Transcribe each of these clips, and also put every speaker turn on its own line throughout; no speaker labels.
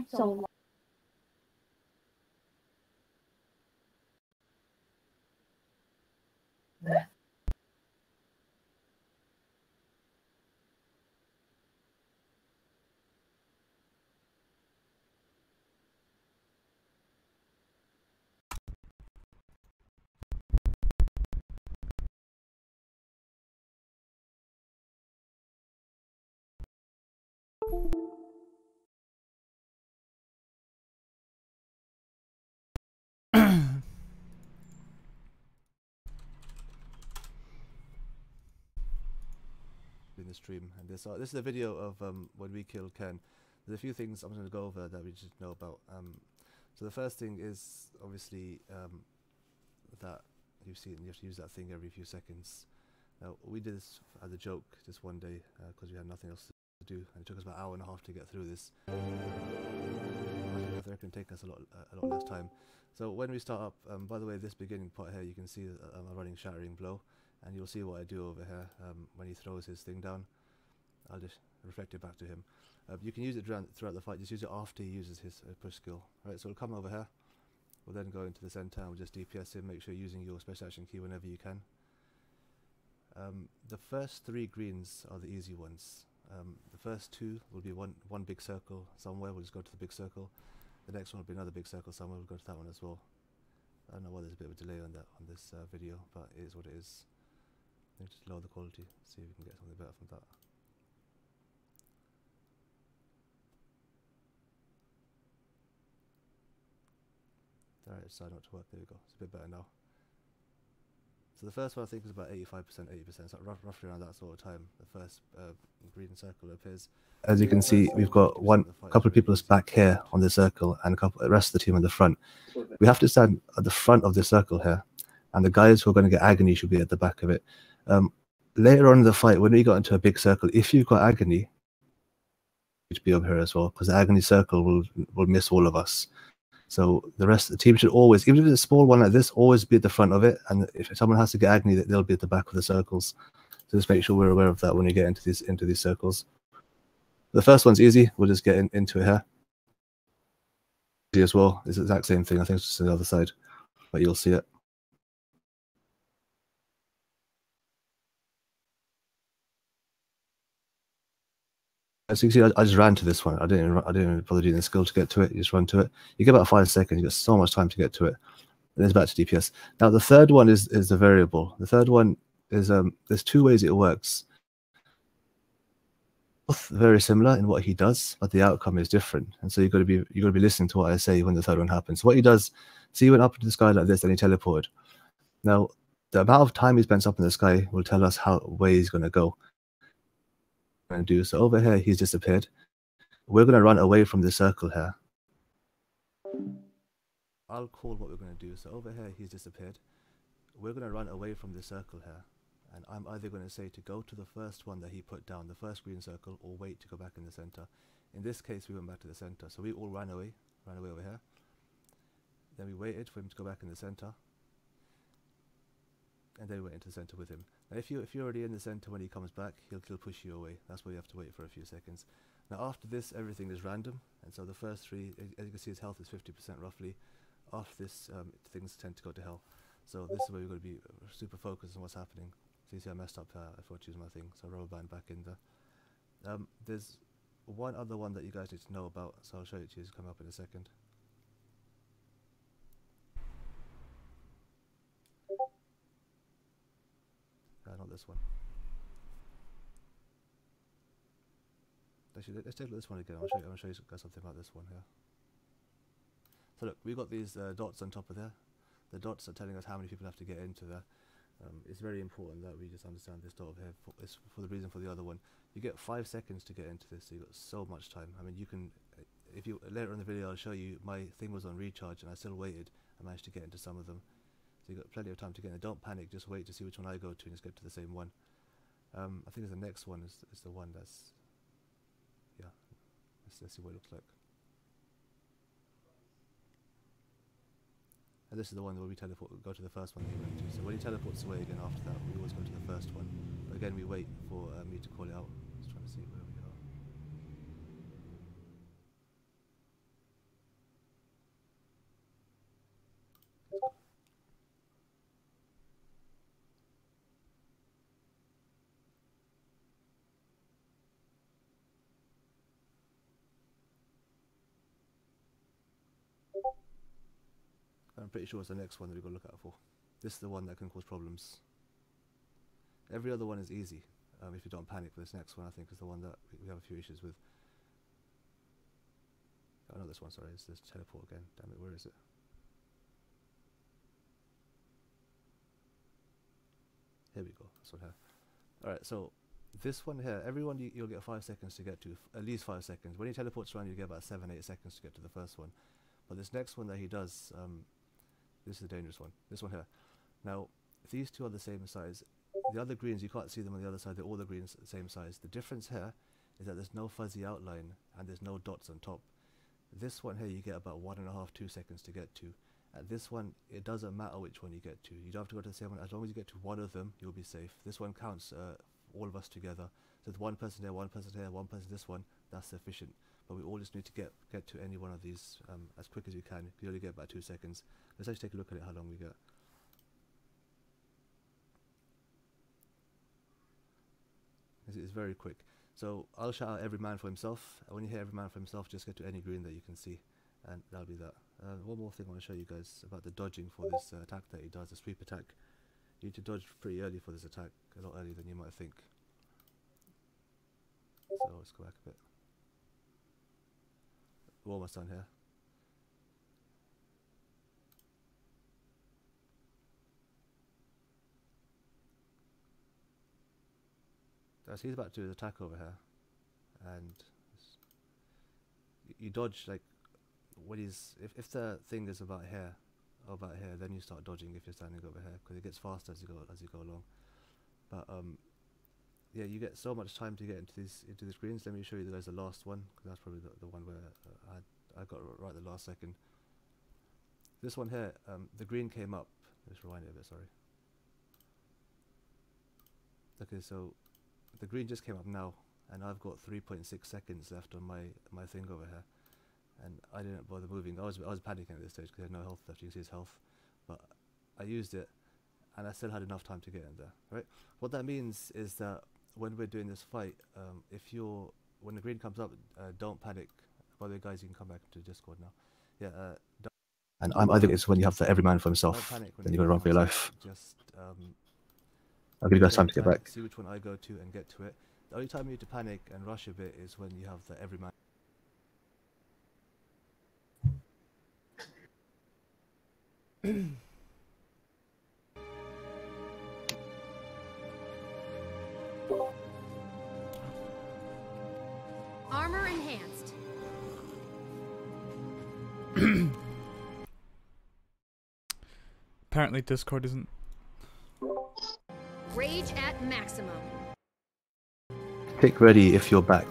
So
in the stream, and this is a video of when we killed Ken. There's a few things I'm going to go over that we should know about. So the first thing is obviously that you've seen you have to use that thing every few seconds. Now we did this as a joke just one day because we had nothing else to do, and it took us about an hour and a half to get through this. I think it can take us a lot less time. So when we start up, by the way, this beginning part here, you can see a running shattering blow, and you'll see what I do over here when he throws his thing down. I'll just reflect it back to him. You can use it throughout the fight, just use it after he uses his push skill. Right, so we'll come over here, we'll then go into the center and we'll just DPS him, make sure you're using your special action key whenever you can. The first 3 greens are the easy ones. The first 2 will be one big circle somewhere, we'll just go to the big circle. The next one will be another big circle somewhere, we'll go to that one as well. I don't know why there's a bit of a delay on this video, but it is what it is. Let me just lower the quality, see if we can get something better from that. Alright, it's decided not to work, there we go, it's a bit better now. So the first one I think is about 85%, 80%, so roughly around that sort of time, the first green circle appears. As you can see, we've got a couple of people back here on the circle and the rest of the team in the front. We have to stand at the front of the circle here, and the guys who are going to get agony should be at the back of it. Later on in the fight, when we got into a big circle, if you've got agony, you should be over here as well, because the agony circle will miss all of us. So the rest of the team should always, even if it's a small one like this, always be at the front of it. And if someone has to get agony, they'll be at the back of the circles. So just make sure we're aware of that when you get into these circles. The first one's easy. We'll just get into it here. Easy as well. It's the exact same thing. I think it's just on the other side, but you'll see it. As you can see, I just ran to this one. I didn't even bother doing the skill to get to it. You just run to it. You get about 5 seconds. You get so much time to get to it. And it's back to DPS. Now the third one is the variable. The third one is there's 2 ways it works. Both very similar in what he does, but the outcome is different. And so you've got to be listening to what I say when the third one happens. So what he does, see, he went up into the sky like this, and he teleported. Now the amount of time he spends up in the sky will tell us how way he's going to go. Going to do so over here, he's disappeared. We're going to run away from the circle here. I'll call what we're going to do. So over here, he's disappeared. We're going to run away from the circle here, and I'm either going to say to go to the first one that he put down, the first green circle, or wait to go back in the center. In this case, we went back to the center, so we all ran away over here. Then we waited for him to go back in the center, and then we went into the center with him. Now if you're already in the center when he comes back, he'll push you away. That's why you have to wait for a few seconds. Now after this, everything is random, and so the first 3, as you can see, his health is 50% roughly. After this, things tend to go to hell. So this is where we've got to be super focused on what's happening. So you see I messed up, I forgot to use my thing, so rubber band back in there. There's one other one that you guys need to know about, so I'll show it to you, it's coming up in a second. Not this one. Actually, let's take this one again. I'm going to show you guys something about this one here. So look, we've got these dots on top of there. The dots are telling us how many people have to get into there. It's very important that we just understand this dot over here. It's for the reason for the other one. You get 5 seconds to get into this, so you've got so much time. I mean, you can, if you later in the video, I'll show you my thing was on recharge and I still waited. I managed to get into some of them. So you've got plenty of time to get in. Don't panic, just wait to see which one I go to and just get to the same one. I think the next one is the one that's, yeah, let's see what it looks like. And this is the one where we go to the first one that he went to. So when he teleports away again after that, we always go to the first one. But again, we wait for me to call it out. Just trying to see where we are. I'm pretty sure it's the next one that we've got to look out for. This is the one that can cause problems. Every other one is easy if you don't panic, but this next one I think is the one that we have a few issues with. Oh, not this one, sorry, it's this teleport again. Damn it, where is it? Here we go, this one here. Alright, so this one here, everyone you'll get 5 seconds to get to, at least 5 seconds. When he teleports around, you get about 7-8 seconds to get to the first one. But this next one that he does, this is a dangerous one. This one here. Now, these two are the same size. The other greens, you can't see them on the other side. They're all the greens the same size. The difference here is that there's no fuzzy outline and there's no dots on top. This one here, you get about 1.5–2 seconds to get to. At this one, it doesn't matter which one you get to. You don't have to go to the same one. As long as you get to one of them, you'll be safe. This one counts all of us together. So it's one person there, one person here, one person this one. That's sufficient. But we all just need to get to any one of these as quick as we can. You only get about 2 seconds. Let's actually take a look at it, how long we get. It's very quick. So I'll shout out every man for himself. And when you hear every man for himself, just get to any green that you can see. And that'll be that. One more thing I want to show you guys about the dodging for this attack that he does, the sweep attack. You need to dodge pretty early for this attack, a lot earlier than you might think. So let's go back a bit. We're almost done here. So he's about to do his attack over here, and you dodge like when he's if the thing is about here or about here, then you start dodging if you're standing over here because it gets faster as you go along. But yeah, you get so much time to get into these greens. Let me show you guys the last one, because that's probably the one where I got right the last second. This one here, the green came up. Let's rewind it a bit. Sorry. Okay, so the green just came up now, and I've got 3.6 seconds left on my thing over here, and I didn't bother moving. I was panicking at this stage because I had no health left. You can see his health, but I used it, and I still had enough time to get in there. Right. What that means is that when we're doing this fight, when the green comes up, don't panic. By the way, guys, you can come back to Discord now. Yeah. And I think it's when you have the every man for himself, then you're gonna run for your life. Just I'll give you guys time to get back. See which one I go to and get to it. The only time you need to panic and rush a bit is when you have the every man.
Armor enhanced.
Apparently Discord isn't.
Rage at maximum.
Click ready if you're back.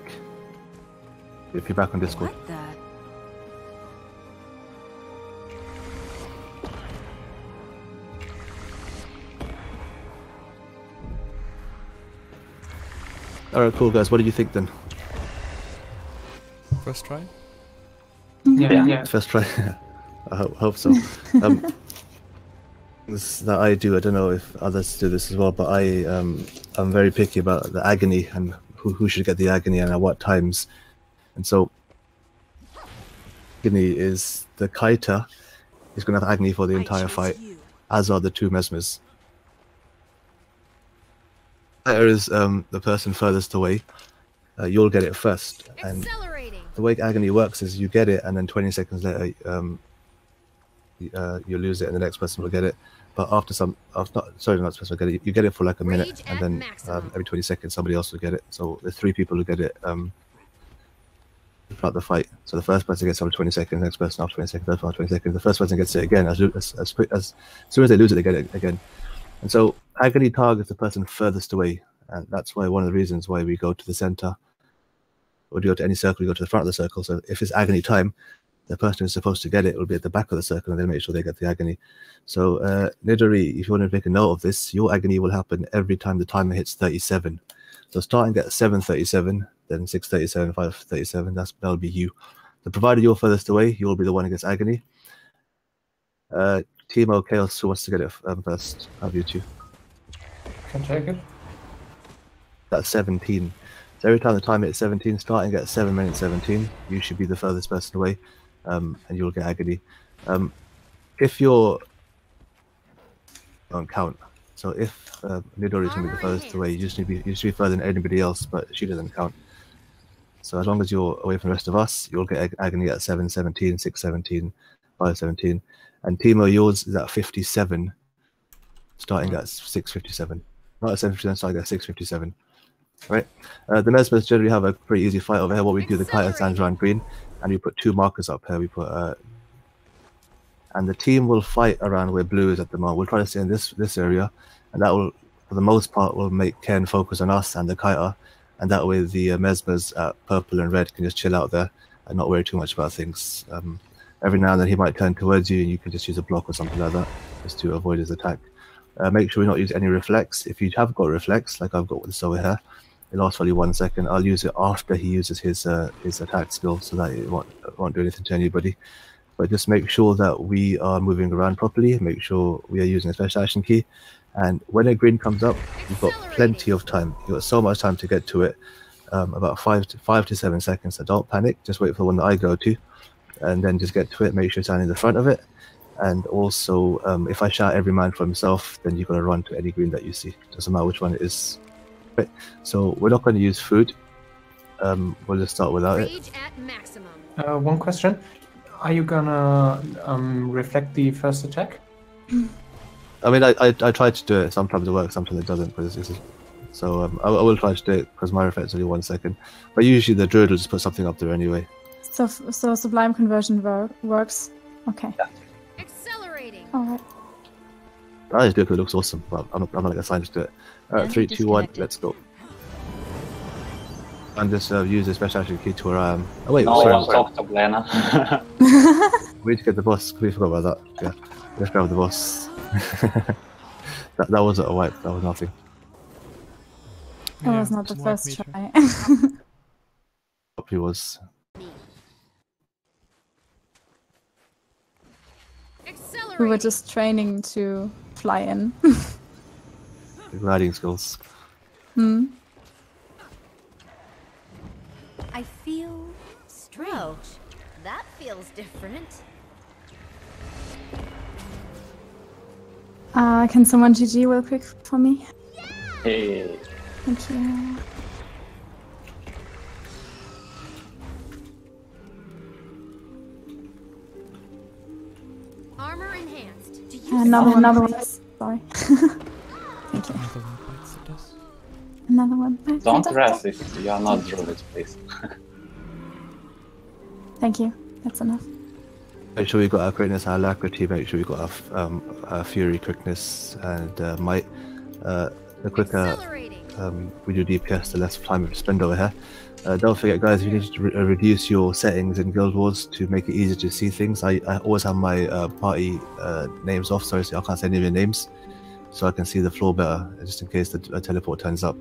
If you're back on Discord.
What the?
Alright, cool guys, what did you think then?
First try?
Yeah.
First try. I hope so. This that I do. I don't know if others do this as well, but I'm very picky about the agony and who should get the agony and at what times. And so, agony is the Kaita is going to have agony for the entire fight, as are the two Mesmers. Kaita is the person furthest away. You'll get it first, and the way agony works is you get it, and then 20 seconds later, you lose it, and the next person will get it. But after not the next person will get it. You get it for like a minute, and then every 20 seconds somebody else will get it. So there's 3 people who get it throughout the fight. So the first person gets it after 20 seconds, the next person after 20 seconds, after 20 seconds. The first person gets it again. As soon as they lose it, they get it again. And so agony targets the person furthest away, and that's why one of the reasons why we go to the center. Or you go to any circle, you go to the front of the circle. So if it's agony time, the person who's supposed to get it will be at the back of the circle, and they'll make sure they get the agony. So Nidori, if you want to make a note of this, your agony will happen every time the timer hits 37. So starting at 7:37, then 6:37, 5:37, that'll be you. So provided you're furthest away, you'll be the one who gets agony. Timo, Chaos, who wants to get it first? Have you two?
Can take it.
That's 17. So every time the timer hits 17, starting at 7 minutes 17, you should be the furthest person away, and you'll get agony. if you're don't count. So if Midori is going to be the furthest away, you just need to be further than anybody else, but she doesn't count. So as long as you're away from the rest of us, you'll get agony at 7:17, 6:17, 5:17, and Timo, yours is at 57, starting at 6:57. Not at 7:57, starting at 6:57. Right. The Mesmers generally have a pretty easy fight over here. What we do, the kite stands around green, and we put 2 markers up here. We put and the team will fight around where blue is at the moment. We'll try to stay in this area, and that will, for the most part, will make Ken focus on us and the kiter, and that way the Mesmers at purple and red can just chill out there and not worry too much about things. Every now and then he might turn towards you, and you can just use a block or something like that just to avoid his attack. Make sure we not use any reflex. If you have got reflex, like I've got this over here, it lasts only 1 second. I'll use it after he uses his attack skill, so that it won't do anything to anybody. But just make sure that we are moving around properly. Make sure we are using a special action key. And when a green comes up, you've got plenty of time. You've got so much time to get to it. About 5 to 7 seconds. So don't panic. Just wait for the one that I go to, and then just get to it. Make sure you're standing in the front of it. And also, if I shout every man for himself, then you've got to run to any green that you see. Doesn't matter which one it is. Right. So we're not going to use food. We'll just start without it.
Rage at maximum.
One question. Are you gonna reflect the first attack?
I mean, I try to do it. Sometimes it works, sometimes it doesn't. But so I will try to do it because my reflex is only 1 second. But usually the druid will just put something up there anyway.
So sublime conversion works. Okay.
Yeah.
Accelerating.
All right.
I just do it because it looks awesome. But I'm not like a scientist to do it. 3, 2, 1, let's go. And just use the special action key to where I am. Oh wait, sorry. We need to get the boss. We forgot about that. Yeah, let's grab the boss. that wasn't a wipe. That was nothing.
That was not the first try.
He was.
We were just training to fly in.
The gliding skills.
Hmm.
I feel strange. Oh, that feels different.
Can someone GG real quick for me?
Hey.
Thank you.
Armor enhanced.
Another one. Sorry. Thank you. Another one.
Don't rest if you are not druid, please.
Thank you. That's enough.
Make sure we got our quickness, our alacrity. Make sure we got our fury, quickness, and might. The quicker we do DPS, the less time we spend over here. Don't forget, guys, you need to reduce your settings in Guild Wars to make it easier to see things. I always have my party names off, so I can't say any of your names, so I can see the floor better, just in case the teleport turns up.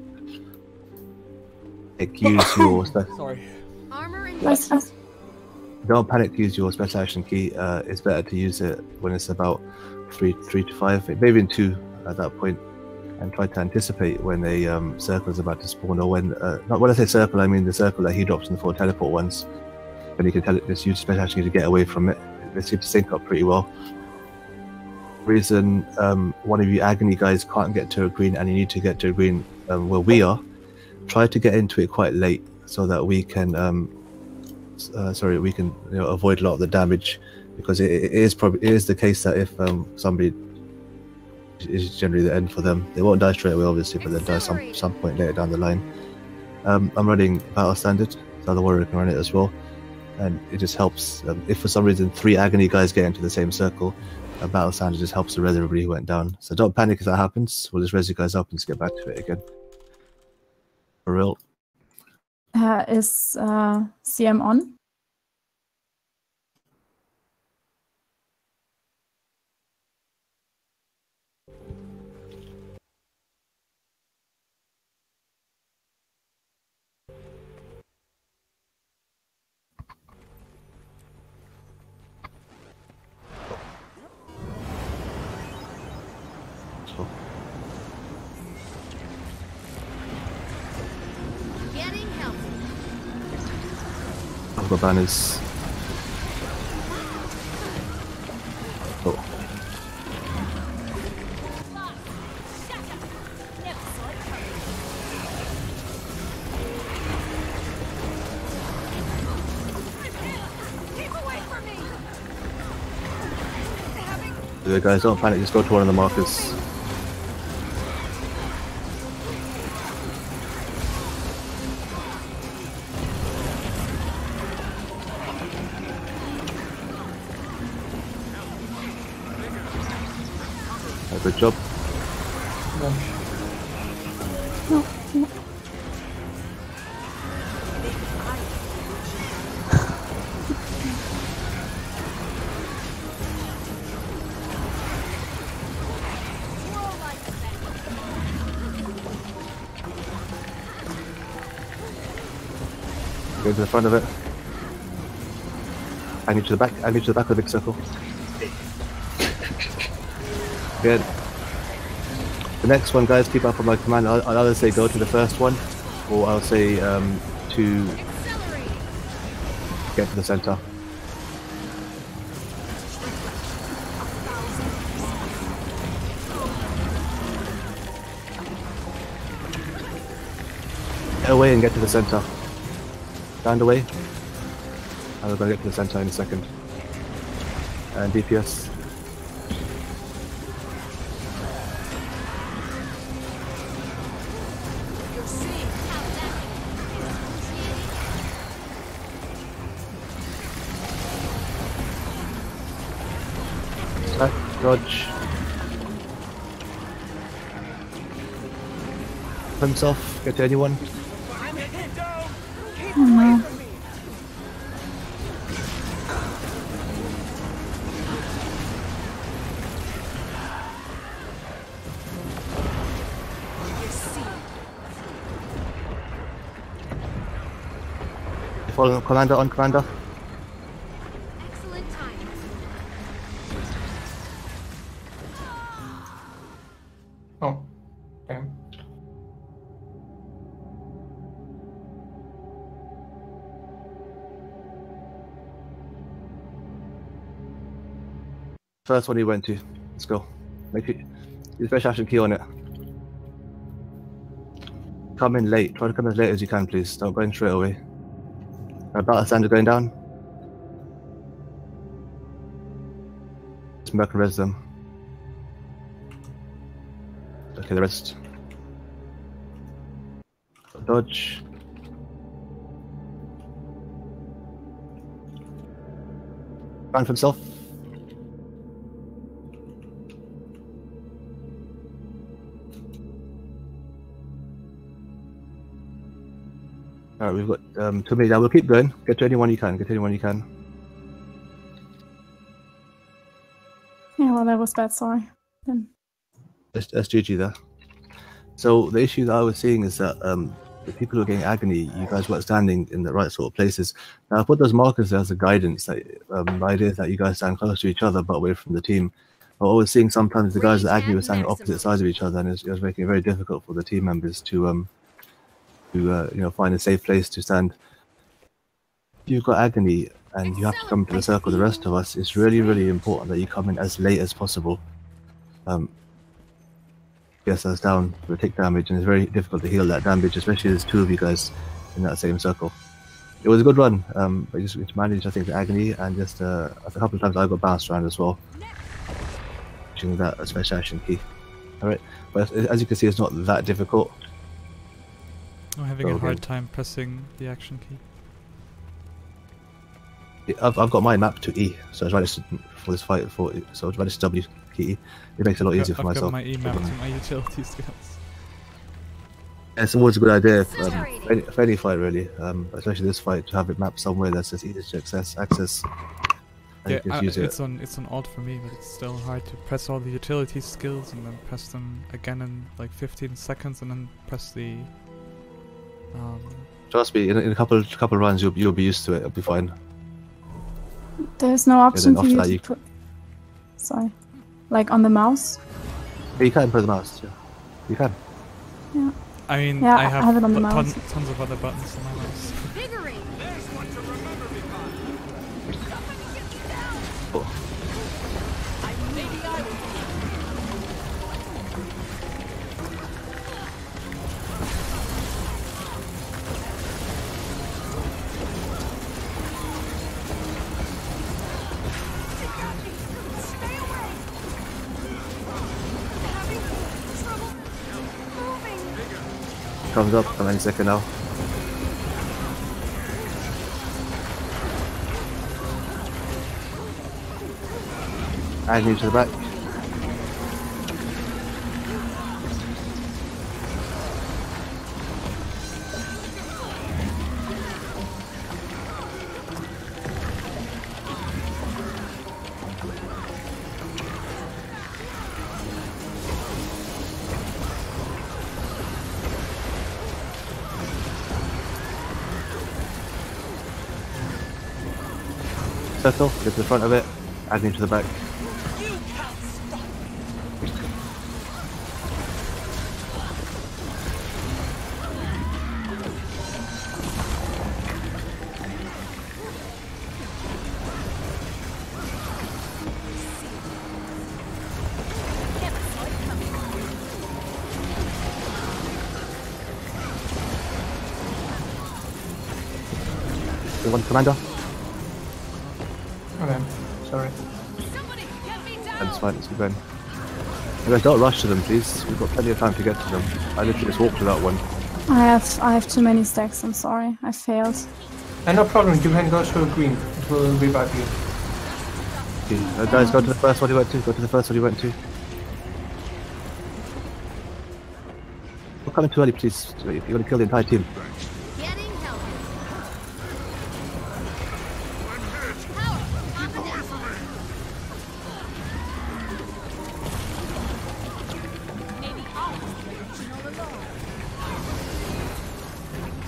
Use your
Sorry.
Armor enhanced.
Don't panic to use your special action key. It's better to use it when it's about 3 to 5, maybe even 2 at that point, and try to anticipate when a circle is about to spawn, or when not when I say circle, I mean the circle that he drops in the 4 teleport ones. Then you can tell it just use special action key to get away from it. They seem to sync up pretty well. Reason one of you agony guys can't get to a green and you need to get to a green where we are. Try to get into it quite late so that we can avoid a lot of the damage, because it is the case that if somebody is generally the end for them, they won't die straight away obviously, but they'll die some point later down the line. I'm running battle standard, so the other warrior can run it as well, and it just helps. If for some reason 3 agony guys get into the same circle, a battle standard just helps to res everybody who went down. So don't panic if that happens. We'll just res you guys up and just get back to it again. For real.
Is CM on?
Getting help.
I've got banners. Oh. Guys, don't panic, just go to one of the markers. Good job. Go to the front of it. I need to the back. I need to the back of the big circle. Good. The next one, guys, keep up on my command. I'll either say go to the first one, or I'll say to get to the center. Get away and get to the center. Stand away. And we're going to get to the center in a second. And DPS. Stack, dodge. Himself, get to anyone.
Oh no.
Follow commander on commander.
Excellent timing.
Oh, okay.
First one he went to. Let's go. Make it. Use fresh action key on it. Come in late. Try to come as late as you can, please. Don't go in straight away. Battle standard going down. Smoke and res them. Okay, the rest. Dodge. Run for himself. Alright, we've got 2 minutes now. We'll keep going. Get to anyone you can. Get to anyone you can.
Yeah, well, that was bad. Sorry. Then.
That's GG there. So the issue that I was seeing is that the people who are getting agony, you guys weren't standing in the right sort of places. Now I put those markers there as a guidance. That the idea is that you guys stand close to each other, but away from the team. But I was seeing sometimes the guys at agony were standing opposite sides of each other, and it was making it very difficult for the team members to you know, find a safe place to stand. If you've got agony and you have to come to the circle with the rest of us, it's really, really important that you come in as late as possible. Yes, that's down for take damage, and it's very difficult to heal that damage, especially there's 2 of you guys in that same circle. It was a good run, but just to manage, I think, the agony, and just a couple of times I got bounced around as well. Using that special action key. Alright, but as you can see, it's not that difficult.
I'm having a hard time pressing the action key.
I've got my map to E, so I was registered for this fight. So I was registered W key. It makes it a lot easier for myself.
I've got my E map to my utility skills.
It's always a good idea for any fight, really, especially this fight, to have it mapped somewhere that's just easy to access. And
Yeah,
you can use
it's on alt for me, but it's still hard to press all the utility skills and then press them again in like 15 seconds, and then press the.
Trust me, in a couple runs you'll be used to it. It'll be fine.
There's no option for you
that
to put... Sorry. Like on the mouse?
Yeah, you can press the mouse, yeah. You can.
Yeah.
I mean,
yeah,
I have
it on the mouse.
tons of other buttons on my mouse.
Invigorating.
There's one to remember me by.
Somebody get me down.
Oh.
Maybe I will.
Stay away.
comes up from any second now. Agony to the back. Circle, get to the front of it, agony to the back. One commander.
Okay, sorry.
That's fine, it's good. You guys don't rush to them, please. We've got plenty of time to get to them. I literally just walked to that one.
I have too many stacks, I'm sorry. I failed.
No problem, you can go to a green. It will revive you.
Okay. Guys, go to the first one you went to. Go to the first one you went to. We're coming too early, please. You're going to kill the entire team.
Getting help.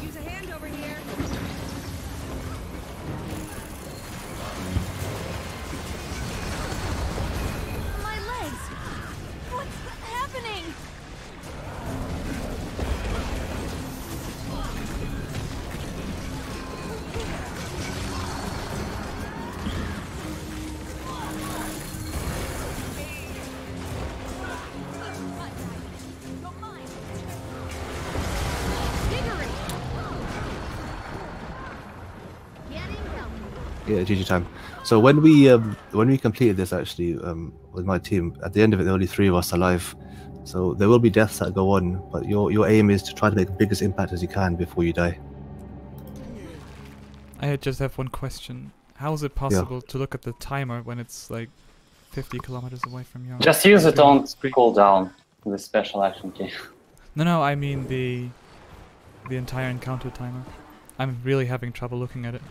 Use a hand over here. My legs. What's happening?
Yeah, GG time. So when we completed this actually with my team, at the end of it there were only 3 of us alive. So there will be deaths that go on, but your aim is to try to make the biggest impact as you can before you die.
I just have one question. How is it possible to look at the timer when it's like 50 kilometers away from your...
Just use it on cooldown, the special action key.
No, I mean the entire encounter timer. I'm really having trouble looking at it.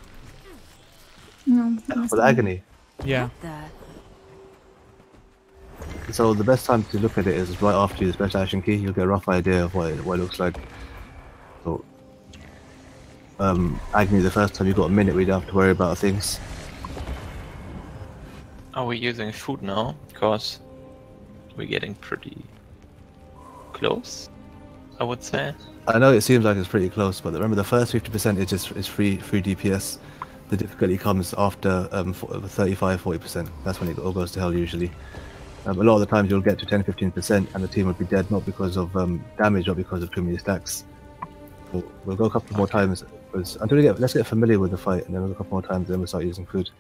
No,
For the agony.
Yeah.
So the best time to look at it is right after you use the special action key. You'll get a rough idea of what it looks like. So agony the first time you've got a minute where you don't have to worry about things.
Are we using food now? Because we're getting pretty close, I would say.
I know it seems like it's pretty close, but remember the first 50% is free DPS. The difficulty comes after 35-40%. That's when it all goes to hell usually. A lot of the times you'll get to 10-15% and the team will be dead, not because of damage, not because of too many stacks. So we'll go a couple more times. Until let's get familiar with the fight, and then we'll go a couple more times, then we'll start using food.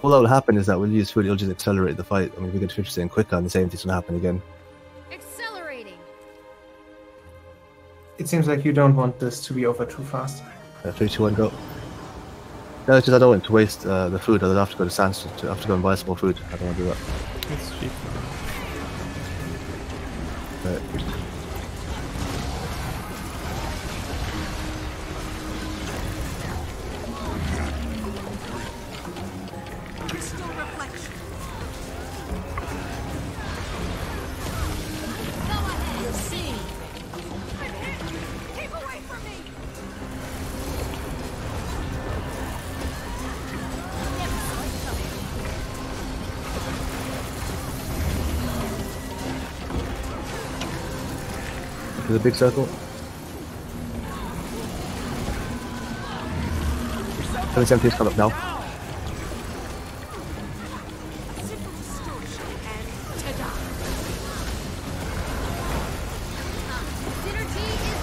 All that will happen is that we'll use food, it'll just accelerate the fight. I mean, if we get to 50% quicker, and the same thing's gonna happen again.
Accelerating.
It seems like you don't want this to be over too fast.
3, 2, 1, go. No, it's just I don't want to waste the food. I'll have to go to Sans to have to go and buy some more food. I don't want to do that.
It's cheap.
Crystal reflection.
Go ahead. You see. I'm hit. Keep away from me. Never saw it coming.
To the big circle. 770's come up now.
Simple distortion and ta-da.
Synergy is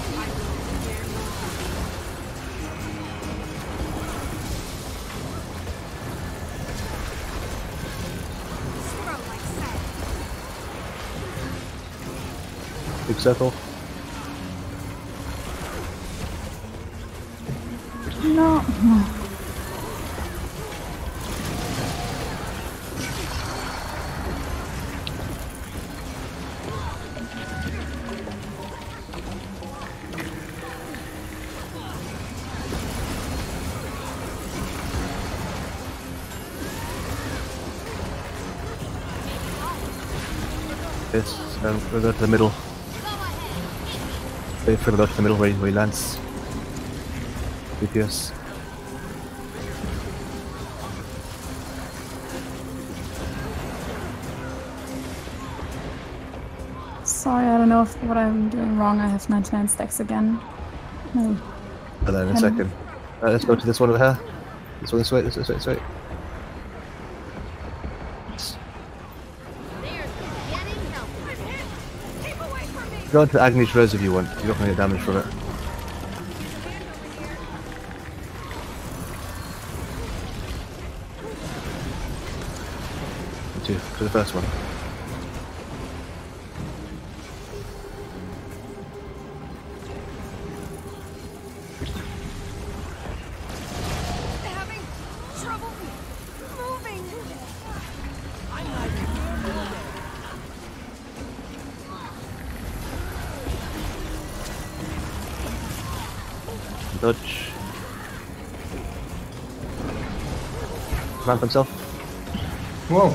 Swirl like sand.
Big circle.
No.
Yes, we'll go to the middle. Wait for him to go to the middle where he lands. DPS.
Sorry, I don't know what I'm doing wrong. I have 99 stacks again. No.
And then in a second. Let's go to this one over here. This way, this way.
There's getting healthy. Keep away from me.
Go into Agni's Res if you want. You're not going to get damage from it. To the first one.
Having trouble moving.
Dodge. Ramp himself.
Whoa.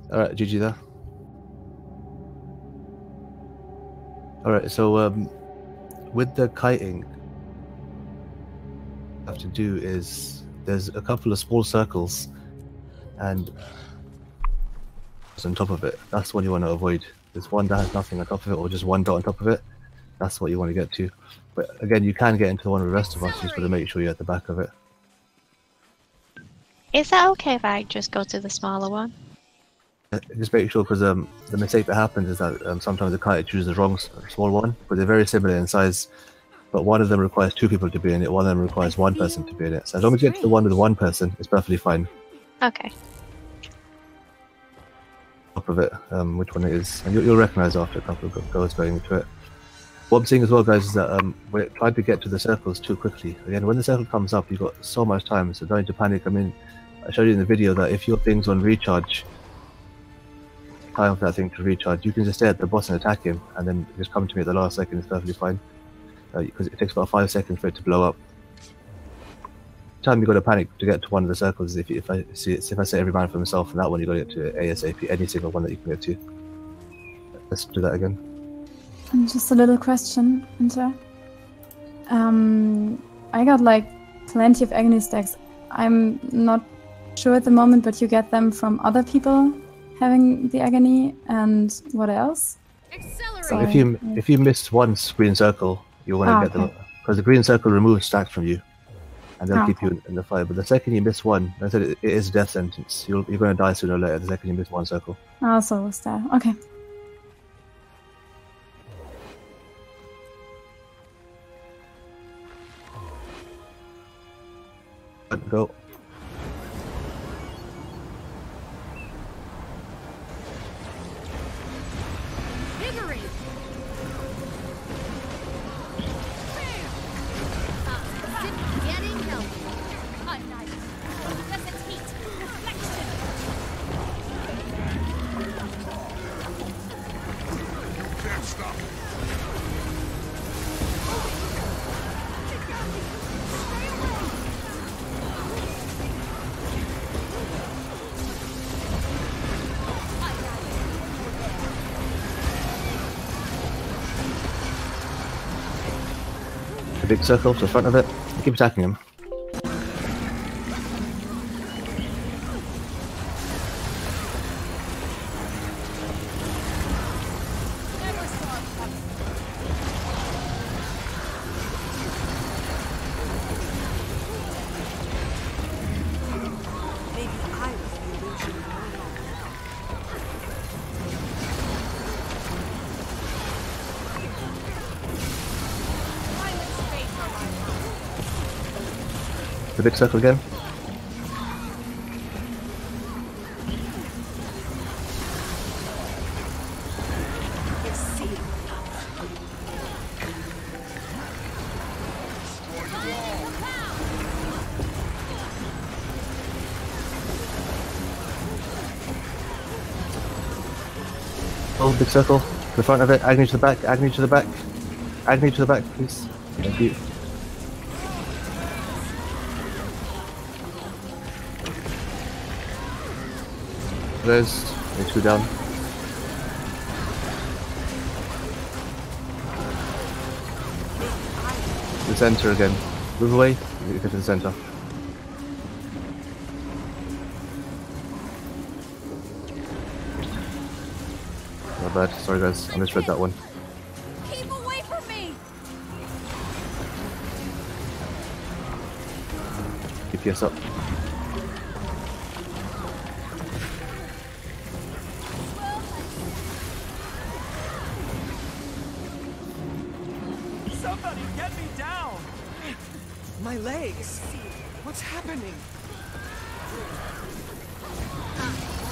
Alright, GG there. Alright, so with the kiting, what you have to do is there's a couple of small circles and on top of it. That's what you want to avoid. There's one that has nothing on top of it or just one dot on top of it. That's what you want to get to. But again, you can get into the one with the rest of us, just got to make sure you're at the back of it.
Is that okay if I just go to the smaller one?
Just make sure, because the mistake that happens is that sometimes the kite chooses the wrong small one, but they're very similar in size. But one of them requires 2 people to be in it, one of them requires 1 person to be in it. So as long as you get to the one with 1 person, it's perfectly fine.
Okay.
Top of it, which one it is, and you'll recognize after a couple of goes going into it. What I'm seeing as well, guys, is that we're trying to get to the circles too quickly. Again, when the circle comes up, you've got so much time, so don't need to panic. I mean, I showed you in the video that if your thing's on recharge, time for that thing to recharge, you can just stay at the boss and attack him, and then just come to me at the last second. It's perfectly fine, because it takes about 5 seconds for it to blow up. The time you got to panic to get to one of the circles is if I say every man for himself, and that one you got to get to ASAP, any single one that you can get to. Let's do that again.
And just a little question, Inter. I got like plenty of agony stacks. I'm not sure at the moment, but you get them from other people having the agony, and what else?
So if you missed one green circle, you're going to get them, because the green circle removes stacks from you, and they'll keep you in the fight. But the second you miss one, I said it is a death sentence. You're going to die sooner or later. The second you miss one circle.
Oh, so was that okay?
Go. A big circle to the front of it. Keep attacking him. The big circle again. Oh, big circle. The front of it. Agony to the back. Agony to the back. Agony to the back, please. Thank you. There's 2 down. The center again. Move away. You get to the center. Not bad. Sorry guys, I misread that one.
Keep away from me!
DPS up.
Somebody get me down! My legs! What's happening?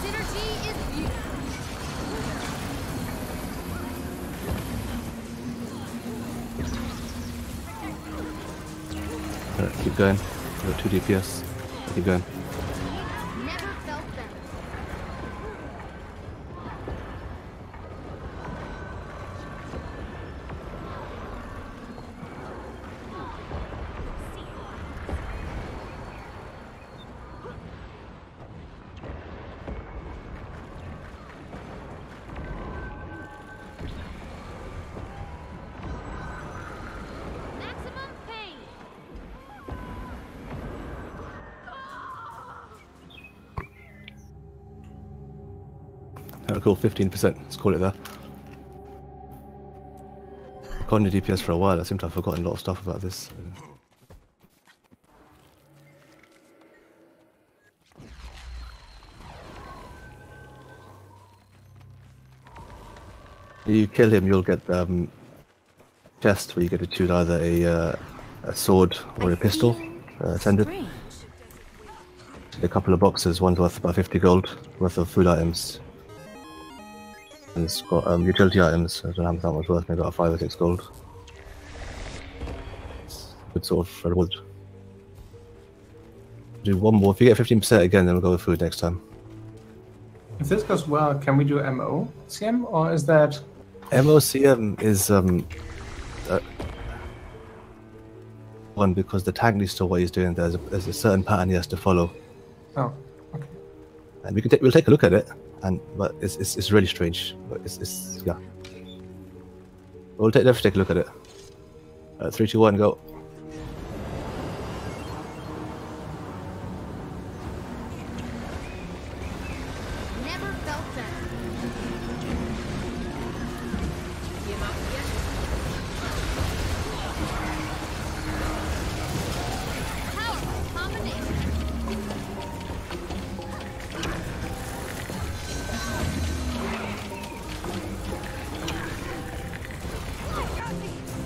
Synergy is beautiful.
Alright, keep going. Got 2 DPS. Keep going.
Never felt them. Maximum pain.
Alright, cool. 15%. Let's call it there. I've gone to DPS for a while. I seem to have forgotten a lot of stuff about this. You kill him, you'll get chest where you get to choose either a sword or a pistol ascended. A couple of boxes, one's worth about 50 gold worth of food items. And it's got utility items, I don't know how much worth, maybe about 5 or 6 gold. It's a good sort of reward. Do one more, if you get 15% again, then we'll go with food next time.
If this goes well, can we do MOCM, or is that...
MOCM is one because the tank needs to know what he's doing. There's a certain pattern he has to follow.
Oh, okay.
And we'll take a look at it, but it's really strange. But it's yeah. We'll definitely take a look at it. 3, 2, 1, go.
Never felt them. Powerful combination.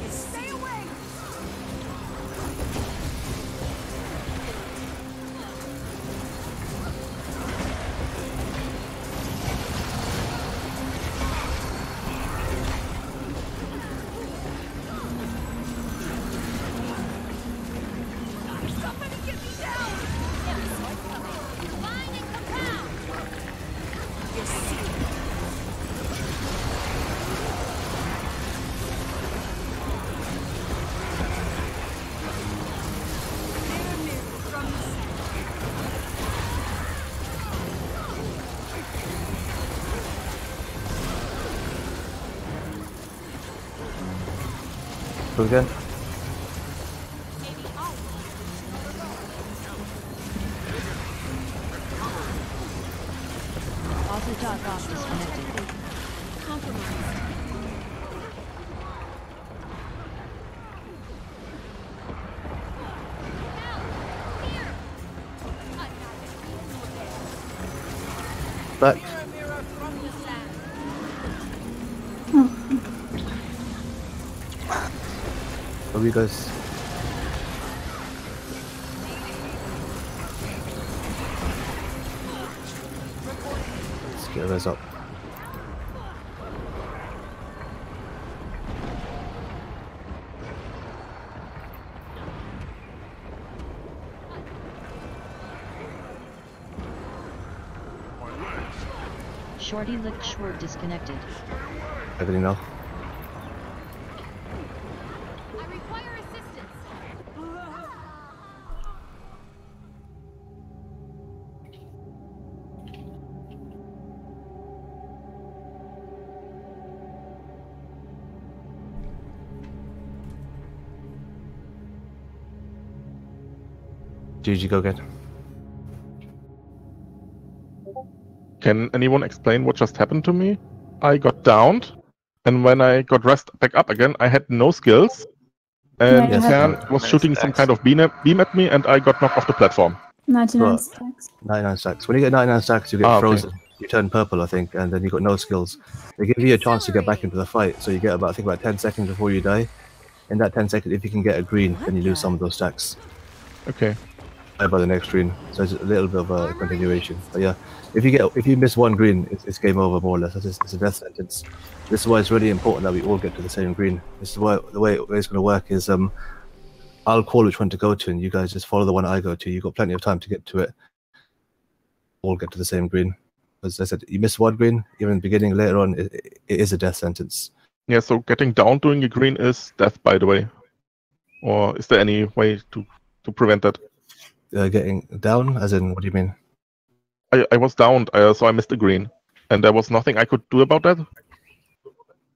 Stay away!
Somebody get me down! Combine and compound!
Go again.
Auto-talk off disconnected.
Compromise.
Back.
Mirror from the sand.
Where are you guys? res up.
Shorty licked short disconnected.
Everything now.
I require assistance.
GG, go again.
Can anyone explain what just happened to me? I got downed, and when I got rest back up again, I had no skills, and
Yeah,
Kern was shooting some kind of beam at me, and I got knocked off the platform.
99
What?
stacks.
99 stacks. When you get 99 stacks, you get
okay.
frozen. You turn purple, I think, and then you got no skills. They give you a chance to get back into the fight, so you get about, I think, about 10 seconds before you die. In that 10 seconds, if you can get a green, then you lose some of those stacks.
Okay.
By the next green, so it's a little bit of a continuation. But yeah, if you miss one green, it's game over more or less. It's a death sentence. This is why it's really important that we all get to the same green. This is why the way it's going to work is I'll call which one to go to, and you guys just follow the one I go to. You've got plenty of time to get to it. All get to the same green. As I said, you miss one green, even in the beginning, later on, it is a death sentence.
Yeah, so getting down doing a green is death, by the way. Or is there any way to prevent that?
Getting down, as in, what do you mean?
I was downed, so I missed a green, and there was nothing I could do about that.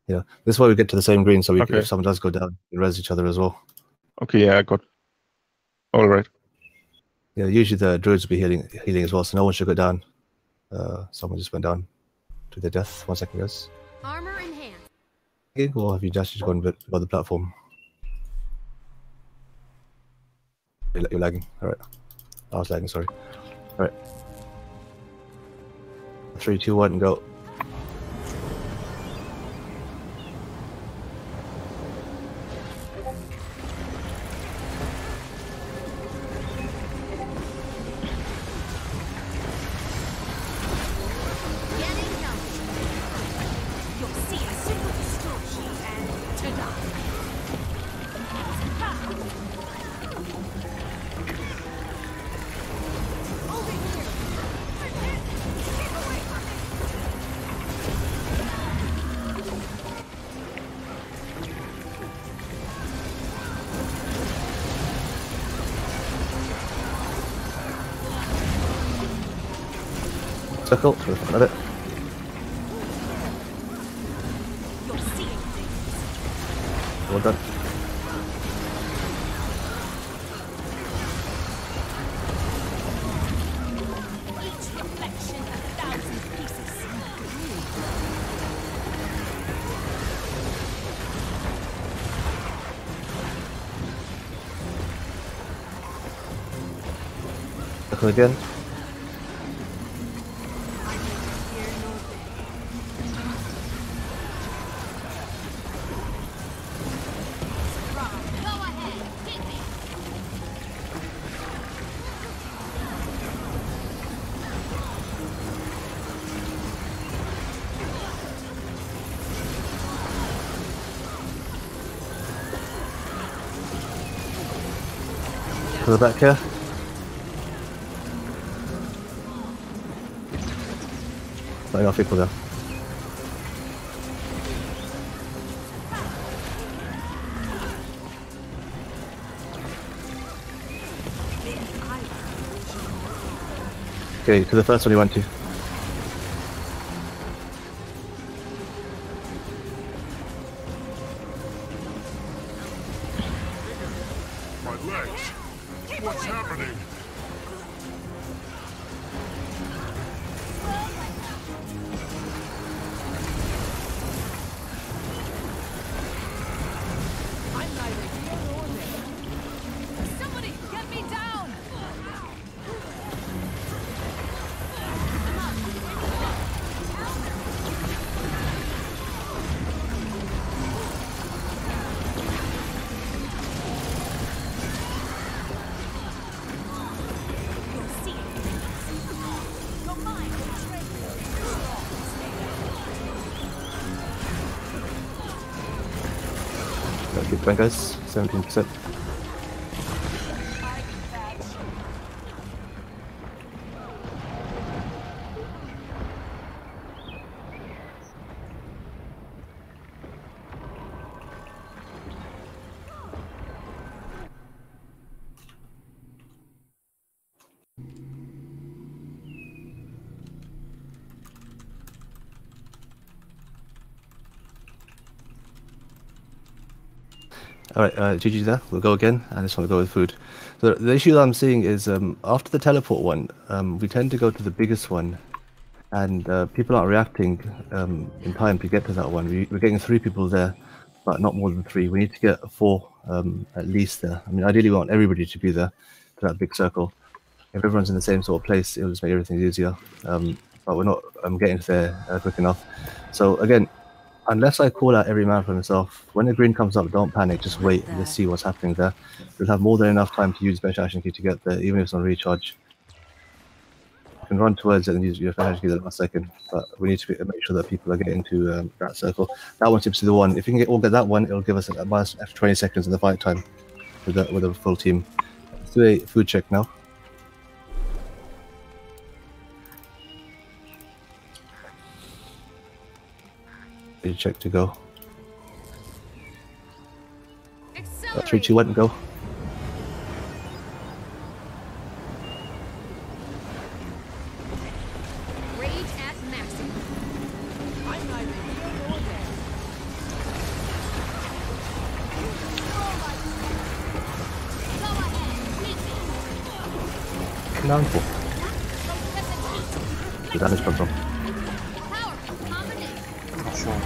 Yeah, this is why we get to the same green, so
Okay.
if someone does go down, we res each other as well.
Okay, yeah, I got. All right.
Yeah, usually the druids will be healing as well, so no one should go down. Someone just went down to their death. 1 second, guys.
Armor in hand.
Okay, or have you just gone below the platform? You're lagging. Alright. I was lagging, sorry. Alright. 3, 2, 1, go.
Getting down. You'll see a simple distortion and ta-da. Over here. Keep away from me.
Circle to the front of it.
You're seeing things.
Well done.
Each reflection a thousand pieces.
Circle again.
Go ahead. Hit me.
To the back here. Not enough people there. Okay, to the first one you went to.
My legs! What's happening?
I'm neither here nor there. Somebody get me down.
Keep going, guys. 17%. Alright, GG there. We'll go again, and this one will go with food. So the issue that I'm seeing is after the teleport one, we tend to go to the biggest one, and people aren't reacting in time to get to that one. We're getting 3 people there, but not more than 3. We need to get 4 at least there. I mean, ideally we want everybody to be there, to that big circle. If everyone's in the same sort of place, it'll just make everything easier. But we're not getting there quick enough. So again, unless I call out every man for himself, when the green comes up, don't panic, just wait and just see what's happening there. You'll have more than enough time to use special action key to get there, even if it's on recharge. You can run towards it and use your special action key the last second, but we need to make sure that people are getting to that circle. That one seems to be the one. If you can all get that one, it'll give us a minus extra 20 seconds in the fight time with a full team. Let's do a food check now. Check to go. 3, 2, 1, go.
Rage at maximum. I'm neither here nor there. Go ahead, meet me.
Down 4. The damage control.
Powerful combination.
Sure.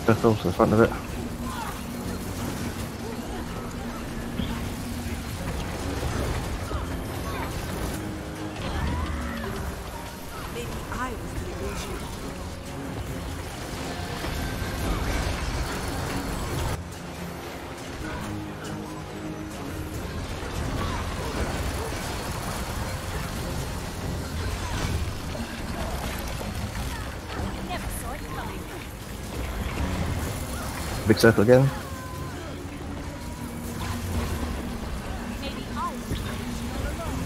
Circle to the front of it.
Maybe I was the illusion. Never saw it coming.
Big circle again.
Maybe I was the illusion all along.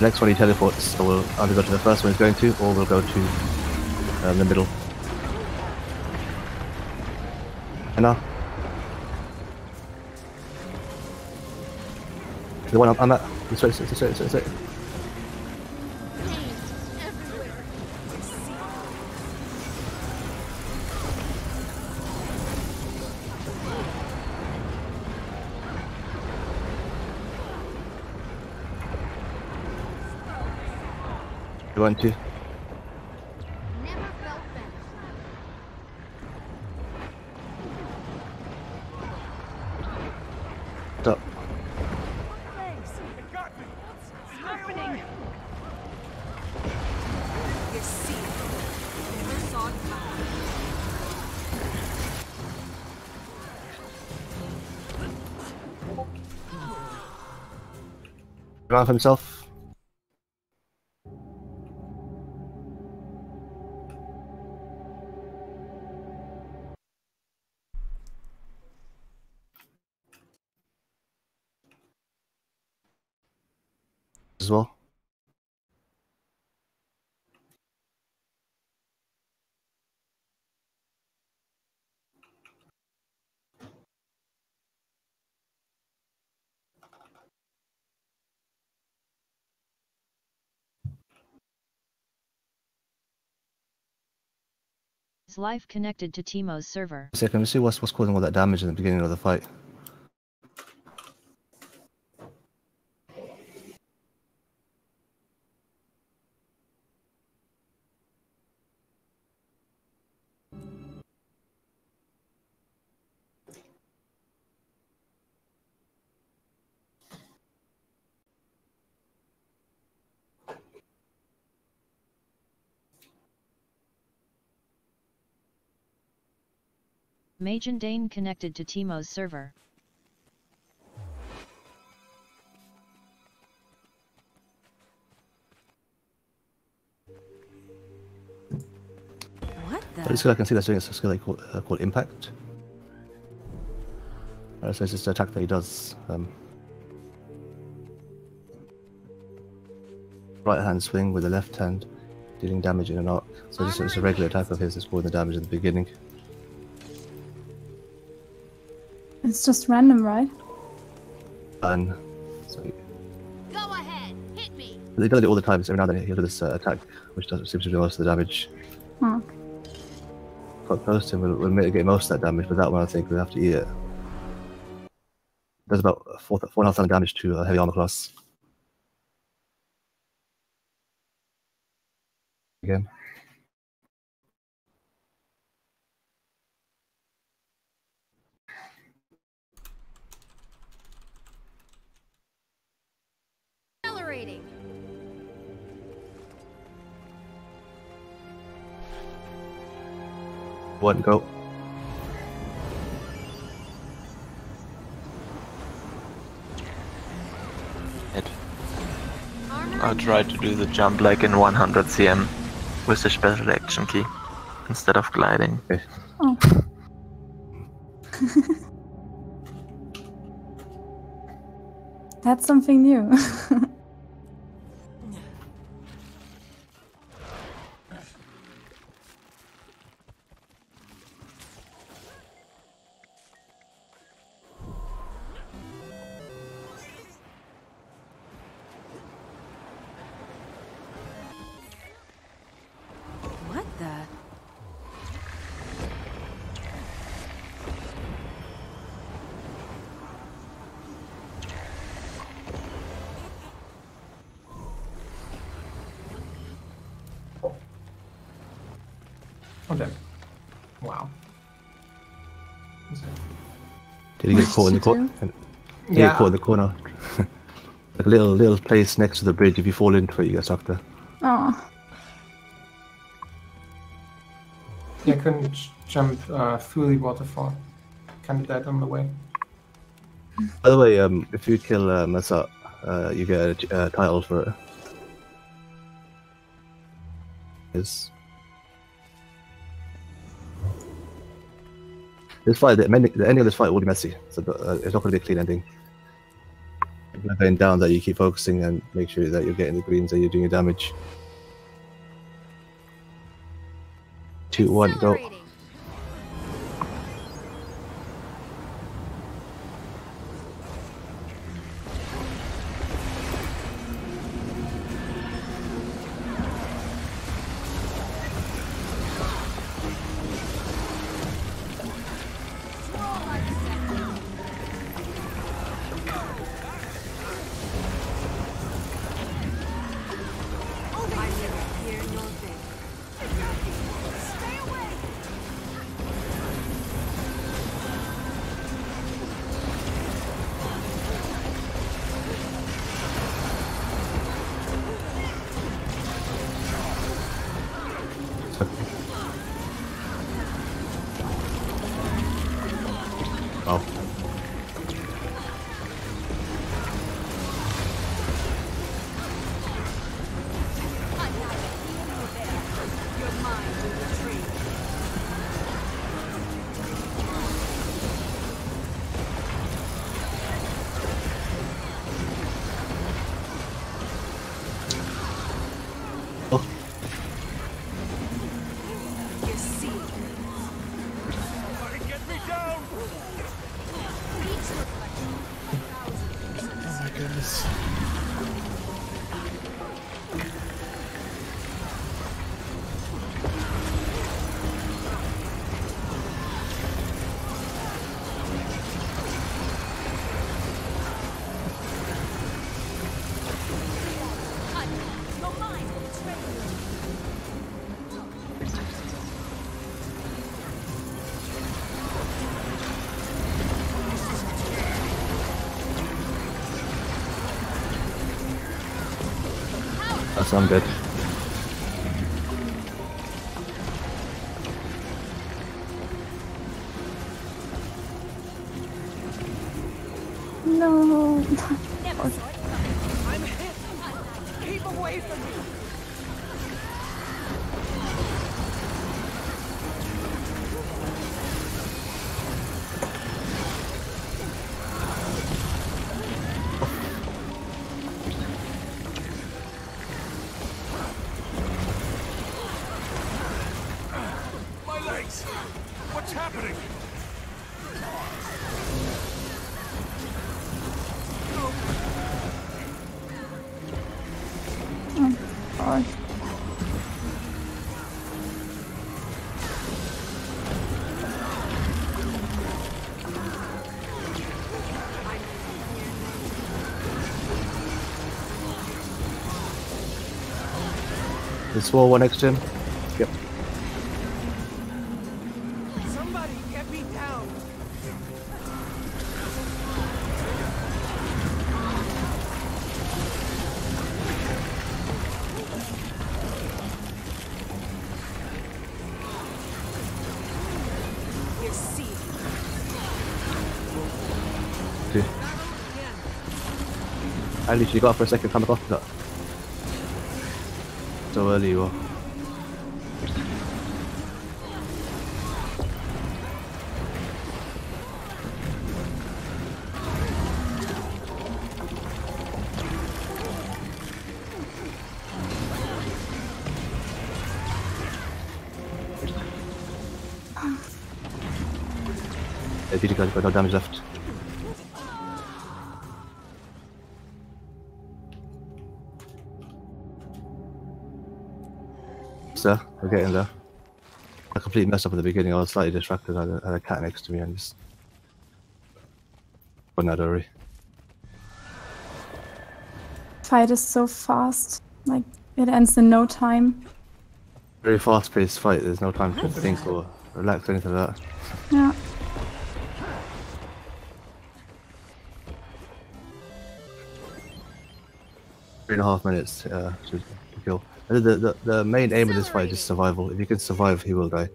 Next one he teleports, so we'll either go to the first one he's going to, or we'll go to the middle. And now. The one I'm at. This way, this way, this way. You want to?
Never felt better.
Stop.
Thanks. It got me. What's happening? You see, never saw it coming.
Run for himself. As well.
Is live connected to Timo's server.
A second, let's see what's causing all that damage in the beginning of the fight.
Majan Dane connected to Timo's server.
What
This
the?
skill I can see that's doing a skill called Impact. So it's just an attack that he does. Right hand swing with the left hand, dealing damage in an arc. So it's a regular attack of his that's pulling the damage at the beginning.
It's just random, right?
And so
Go ahead, hit me.
they do it all the time. So every now and then he'll do this attack, which seems to do most of the damage.
Oh.
Quite close to him will mitigate most of that damage, but that one I think we'll have to eat it. Does about 4,500 damage to a heavy armor class. Again.
Accelerating.
One go.
I'll try to do the jump like in 100 cm with the special action key instead of gliding.
Okay.
Oh. That's something new.
What the?
Oh, damn. Wow.
Did he get caught in the corner? He
Yeah.
get caught in the corner. Like a little place next to the bridge. If you fall into it, you get stuck there.
Oh.
Yeah, I couldn't jump through the waterfall. Kind of died on the way.
By the way, if you kill Masat, you get a title for it. This fight, the ending of this fight will be messy, so it's not going to be a clean ending. If you're going down, that you keep focusing and make sure that you're getting the greens and you're doing your damage. 2, 1, go. Oh.
Oh my goodness.
That's I'm dead.
No.
Never saw it coming. I'm hit. Keep away from me.
My legs! What's happening?
Oh, God.
The small one next to him. Yep.
Somebody get me down. You see.
Okay. At least you got for a second coming off that. So early you are. Yeah, you guys got no damage left. Sir, we're getting there. I completely messed up at the beginning. I was slightly distracted. I had a cat next to me and just went out of hurry.
Fight is so fast. Like, it ends in no time.
Very fast-paced fight. There's no time to think or relax or anything like that.
Yeah.
Three and a half minutes to kill. The main aim of this fight is survival. If you can survive, he will die.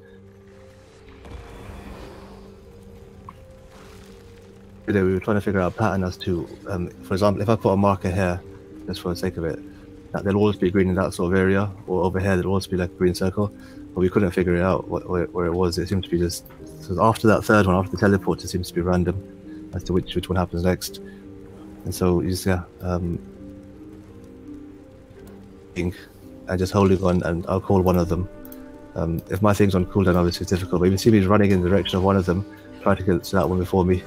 Today we were trying to figure out a pattern as to, for example, if I put a marker here, just for the sake of it, that there'll always be green in that sort of area, or over here there'll always be like a green circle, but we couldn't figure it out where it was. It seemed to be just, so after that third one, after the teleport, it seems to be random as to which one happens next. And so you just, yeah, and just holding on, and I'll call one of them. If my thing's on cooldown, obviously it's difficult, but if you see me running in the direction of one of them, try to get to that one before me.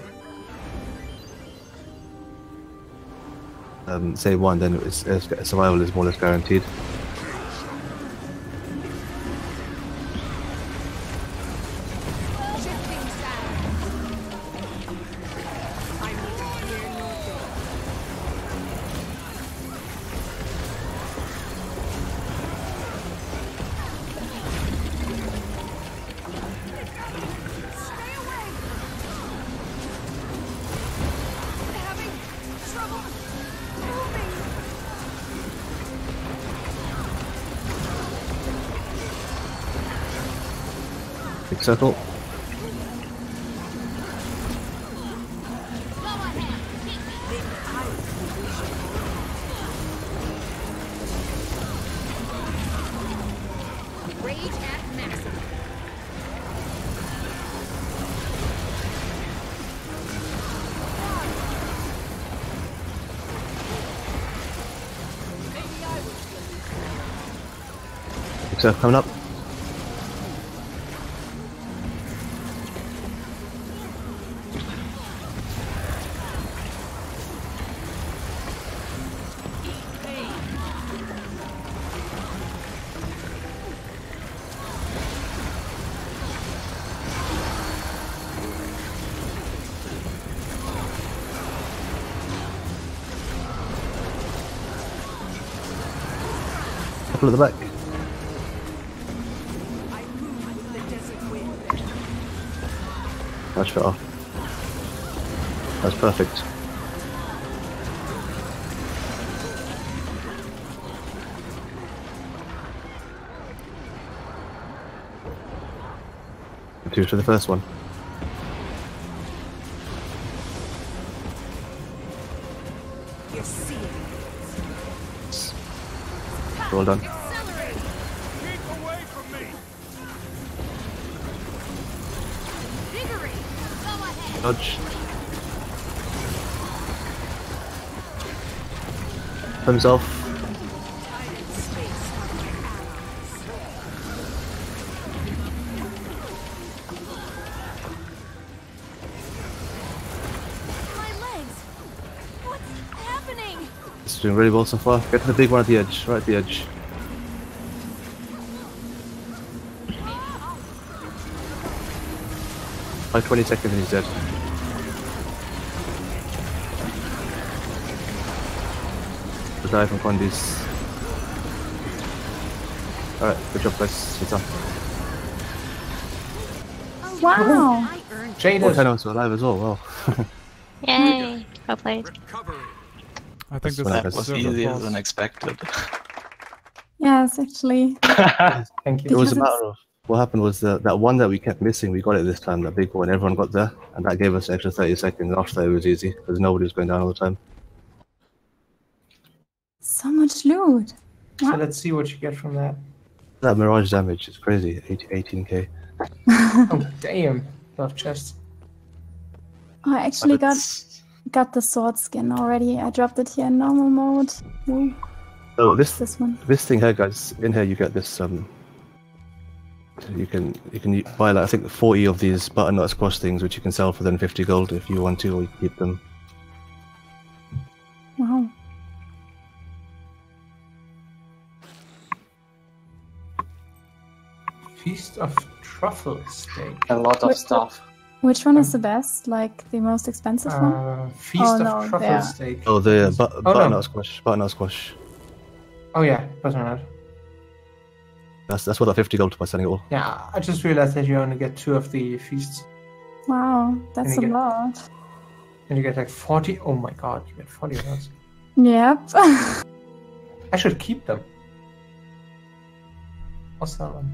Say one, then survival is more or less guaranteed. Big circle.
Rage at maximum.
Big circle coming up. Couple at the back. Much better. That's perfect. Two for the first one. Well done. Dodge. Himself. It's doing really well so far. Get to the big one at the edge, right at the edge. Like 20 seconds and he's dead. The dive from Condis. Alright, good job guys. It's up.
Wow!
Jaded.
Tenos are alive as well, wow.
Yay! Well played.
I think this
That was easier
boss.
than expected.
Yes, actually.
Thank
It
you.
was
Because
a matter of what happened was that one that we kept missing, we got it this time, that big one, everyone got there, and that gave us an extra 30 seconds. After that it was easy, because nobody was going down all the time.
So much loot.
So let's see what you get from that.
That mirage damage is crazy, 18k.
Oh damn! Lot of chests.
Oh, I actually got the sword skin already. I dropped it here in normal mode. Ooh.
So
This one.
this thing here, guys, in here you get this you can buy like I think 40 of these butternut squash things, which you can sell for then 50 gold if you want to, or you keep them.
Wow.
Feast of truffle steak.
A lot of
Wait,
stuff.
Which one is the best? Like the most expensive one?
Feast
Oh,
of
no,
truffle
there.
steak.
Oh, the butternut
no.
squash, butternut squash.
Oh yeah, butternut.
That's what I 50 gold by selling it all.
Yeah, I just realized that you only get 2 of the feasts.
Wow, that's a
And you get-
lot.
And you get like 40. Oh my god, you get 40 of those.
Yep.
I should keep them. I'll sell them.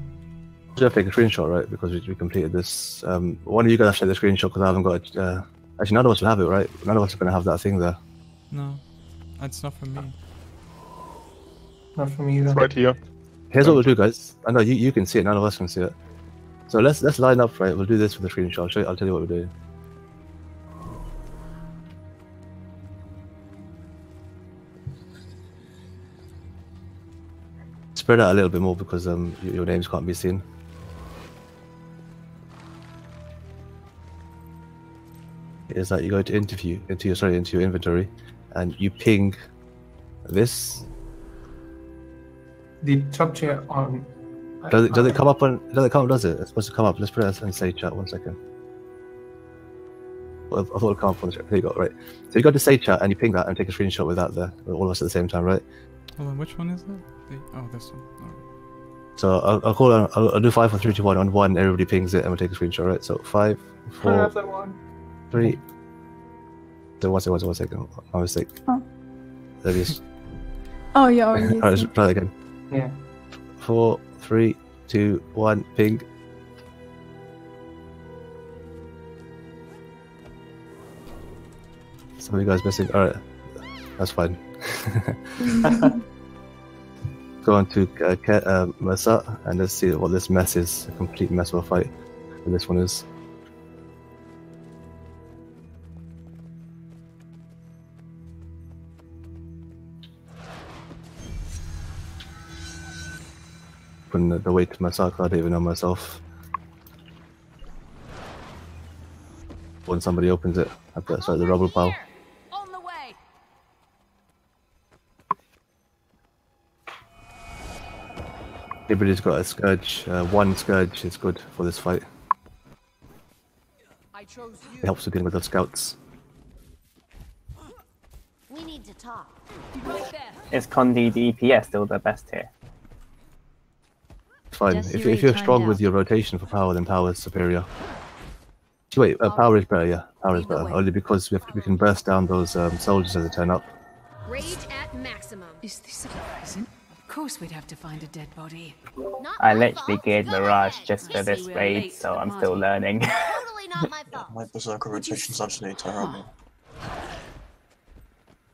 I should take a screenshot, right? Because we completed this. One of you guys have to take the screenshot because I haven't got it. Actually, none of us will have it, right? None of us are going to have that thing there.
No, it's not for me.
Not for me either.
It's right here.
Here's what we'll do, guys. I know you can see it. None of us can see it. So let's line up, right? We'll do this with the screenshot. I'll tell you what we're doing. Spread out a little bit more because your names can't be seen. Is that you go to into your inventory, and you ping this.
The top tier on.
Does it come up on? Does it come? Does it? It's supposed to come up. Let's put it and say chat. 1 second. Well, I thought it'd come up on the chat. Here you go. Right. So you go to say chat and you ping that and take a screenshot with that there. All of us at the same time, right?
Hold on, which one is that? Oh, this one. Alright.
So I'll call. I'll do 5, 4, 3, 2, 1. On 1, everybody pings it and we'll take a screenshot, right? So 5,
I
4,
have that one.
3. So one second. My mistake.
Oh.
There it is.
Oh, you already used
Alright,
it.
let's try it again.
Yeah.
4, 3, 2, 1. Ping. Some of you guys missing. Alright, that's fine. Go on to Mesa and let's see what this mess is. A complete mess of a fight. And this one is. Putting the weight to Mesa, I don't even know myself. When somebody opens it, I've got to start the rubble pile.
On the way.
Everybody's got a scourge. 1 scourge is good for this fight.
I chose you.
It helps with dealing with those scouts.
We need to talk. Right there.
Is Condi the EPS still the best here?
Fine.
Desiree
If you're
timed
strong
out.
with your rotation for power, then power is superior. Wait, power is better, yeah. Power is better. Only because we can burst down those soldiers as they turn up.
Rage at maximum.
Is this a present? Of course we'd have to find a dead body.
Not
I
my
literally
fault.
geared
Go
Mirage
ahead.
just for
Yes,
this
we were
raid,
late
so
to the
I'm still
party.
learning.
Totally not my fault.
My berserker rotations actually terrible.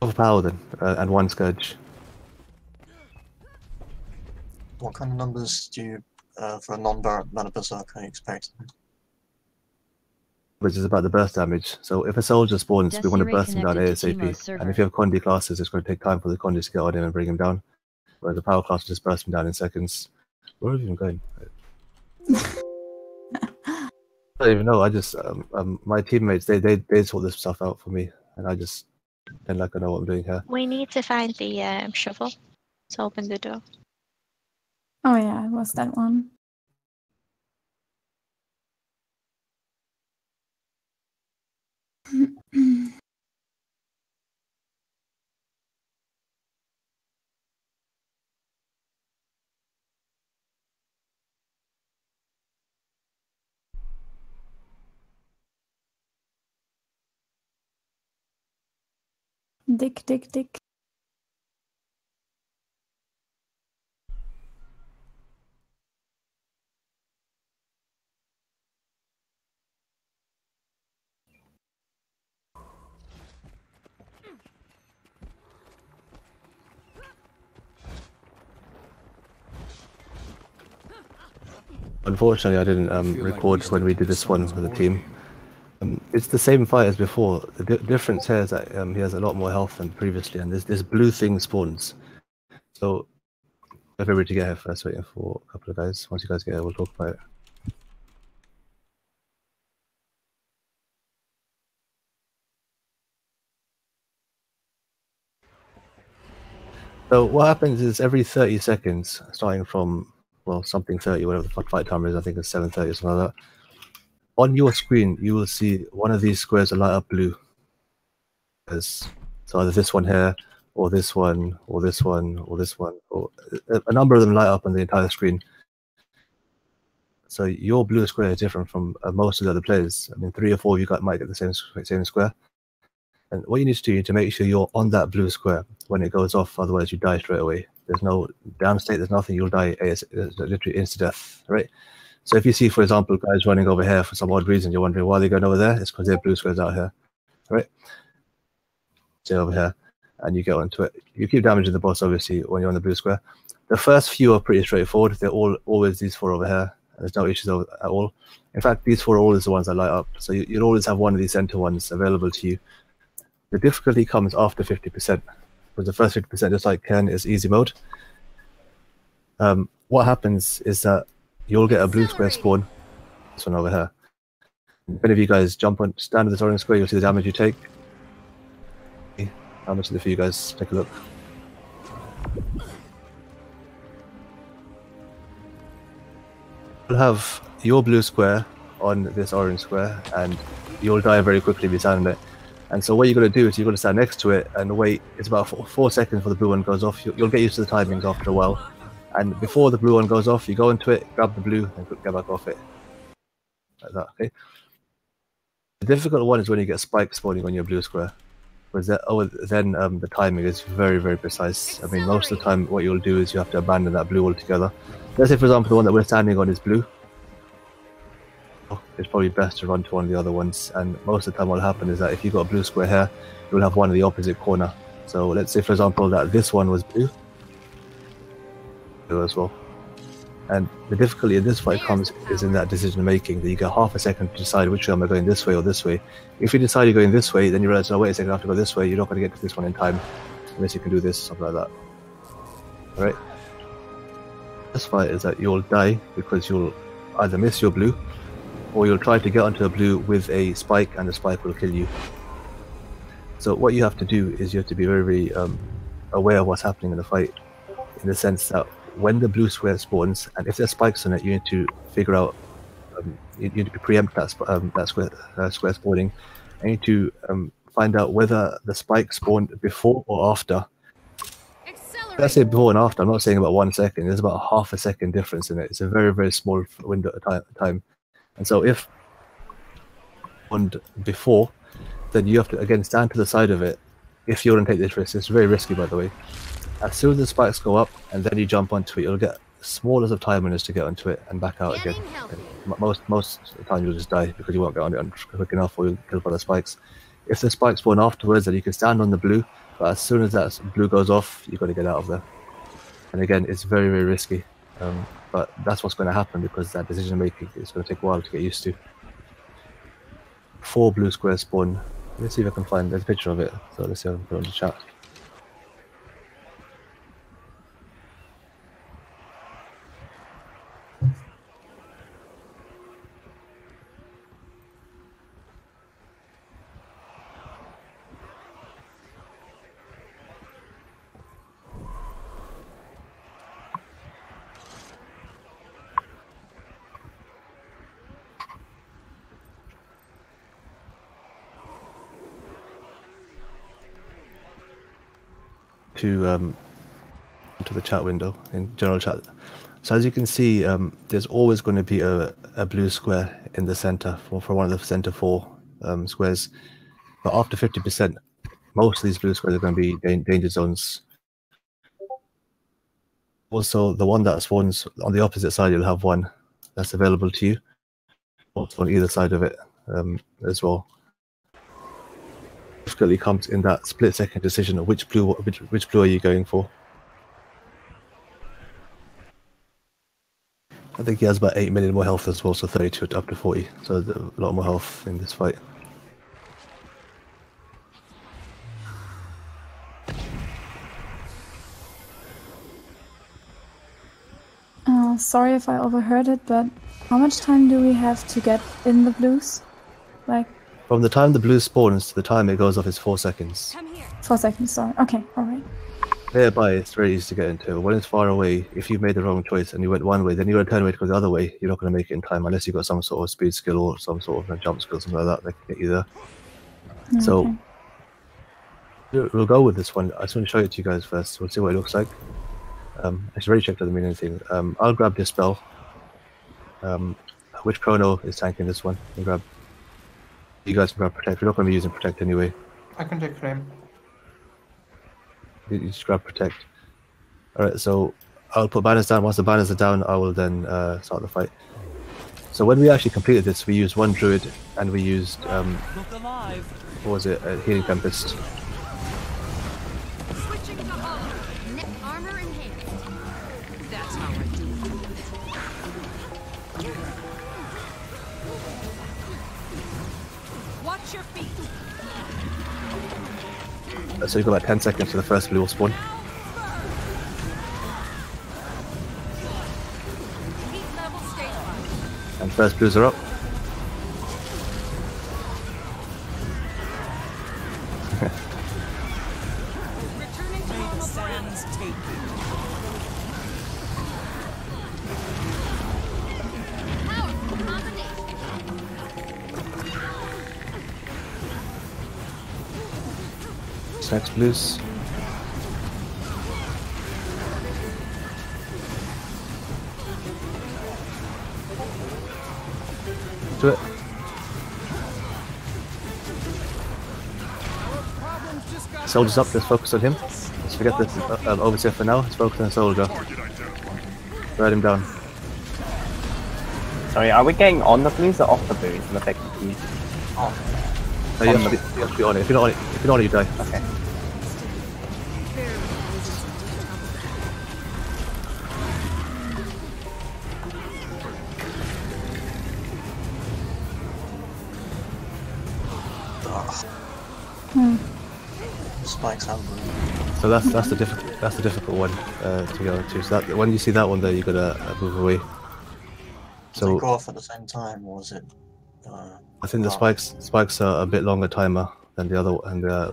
Of power then, and 1 scourge.
What kind of numbers do you, for a non-mana berserker, expect?
Which is about the burst damage. So if a soldier spawns, we want to burst him down ASAP. And if you have Condi classes, it's going to take time for the Condis to get on him and bring him down. Whereas the power class will just burst him down in seconds. Where are you even going? I don't even know. I just my teammates they sort this stuff out for me, and I just don't like I know what I'm doing here.
We need to find the shovel to open the door.
Oh yeah, it was that one. Dick.
Unfortunately, I didn't record when we did this one with the team. It's the same fight as before. The difference here is that he has a lot more health than previously, and this blue thing spawns. So, if everybody to get here first, waiting for a couple of guys. Once you guys get here, we'll talk about it. So what happens is every 30 seconds, starting from, well, something 30, whatever the fight timer is, I think it's 7:30 or something like that. On your screen, you will see one of these squares light up blue. So either this one here, or this one, or this one, or this one, or a number of them light up on the entire screen. So your blue square is different from most of the other players. I mean, 3 or 4 of you might get the same square. And what you need to do is to make sure you're on that blue square when it goes off, otherwise you die straight away. There's no down state, there's nothing, you'll die literally insta-death, right? So if you see, for example, guys running over here for some odd reason, you're wondering why they're going over there, it's because their blue squares out here, right? Stay over here, and you get onto it. You keep damaging the boss, obviously, when you're on the blue square. The first few are pretty straightforward. They're always these 4 over here, and there's no issues at all. In fact, these 4 are always the ones that light up, so you'll always have one of these center ones available to you. The difficulty comes after 50%, because the first 50%, just like Ken, is easy mode. What happens is that you'll get a blue square spawn, this one over here. If any of you guys stand on this orange square, you'll see the damage you take. How much is it for you guys? Take a look. You'll have your blue square on this orange square, and you'll die very quickly if you stand on it. And so what you're going to do is you're going to stand next to it and wait. It's about 4 seconds before the blue one goes off. You'll get used to the timings after a while. And before the blue one goes off, you go into it, grab the blue, and get back off it. Like that, okay? The difficult one is when you get spikes spawning on your blue square. Because then the timing is very, very precise. I mean, most of the time what you'll do is you have to abandon that blue altogether. Let's say, for example, the one that we're standing on is blue. It's probably best to run to one of the other ones, and most of the time what will happen is that if you've got a blue square here, you'll have one in the opposite corner. So let's say, for example, that this one was blue as well. And the difficulty in this fight is in that decision making, that you get half a second to decide which way am I going, this way or this way. If you decide you're going this way, then you realize, oh wait a second, I have to go this way. You're not going to get to this one in time unless you can do this, something like that. Alright? This fight is that you'll die because you'll either miss your blue, or you'll try to get onto a blue with a spike, and the spike will kill you. So what you have to do is you have to be very, very aware of what's happening in the fight, in the sense that when the blue square spawns, and if there's spikes on it, you need to figure out, you need to preempt that square spawning. You need to find out whether the spike spawned before or after. Let's say before and after. I'm not saying about 1 second. There's about a half a second difference in it. It's a very, very small window of time. And so if spawned before, then you have to again stand to the side of it. If you're going to take this risk, it's very risky, by the way. As soon as the spikes go up, and then you jump onto it, you'll get the smallest of time minutes to get onto it and back out again. Most of the time you'll just die because you won't get on it quick enough, or you'll get killed by the spikes. If the spikes spawn afterwards, then you can stand on the blue, but as soon as that blue goes off, you've got to get out of there. And again, it's very, very risky. But that's what's going to happen because that decision making is going to take a while to get used to. 4 blue squares spawn. Let's see if I can find there's a picture of it. So let's see if I can put it on the chat. To the chat window in general chat. So as you can see, there's always going to be a blue square in the center for one of the center 4 squares. But after 50%, most of these blue squares are going to be danger zones. Also, the one that spawns on the opposite side, you'll have one that's available to you. Also on either side of it as well. Difficulty comes in that split-second decision of which blue are you going for. I think he has about 8 million more health as well, so 32 up to 40. So a lot more health in this fight.
Sorry if I overheard it, but how much time do we have to get in the blues? Like
from the time the blue spawns to the time it goes off is 4 seconds.
4 seconds, sorry. Okay, alright.
Nearby, it's very easy to get into. When it's far away, if you made the wrong choice and you went one way, then you're going to turn away to go the other way. You're not going to make it in time unless you've got some sort of speed skill or some sort of jump skill, something like that can get you there. Okay. So we'll go with this one. I just want to show it to you guys first. We'll see what it looks like. I should already check doesn't mean anything. I'll grab this spell. Which chrono is tanking this one? You guys can grab protect. We're not going to be using protect anyway.
I can take frame.
You just grab protect. Alright, so I'll put banners down. Once the banners are down, I will then start the fight. So when we actually completed this, we used 1 druid and we used what was it? A healing tempest.
Switching to armor enhanced. That's how I do it. Watch your feet.
So you've got about 10 seconds to the first blue will spawn. And first blues are up. Next blues. Do it. Soldier's up, let's focus on him. Let's forget this overseer for now, let's focus on Soldier. Ride him down.
Sorry, are we getting on the blues or off the blues in the back of the blues?
No, you have to be on it. If you're not on it, you die.
Okay.
Spikes have them.
So that's the difficult one to go to. So that when you see that one there, you gotta move away.
So they go off at the same time, or was it?
I think the spikes are a bit longer timer than the other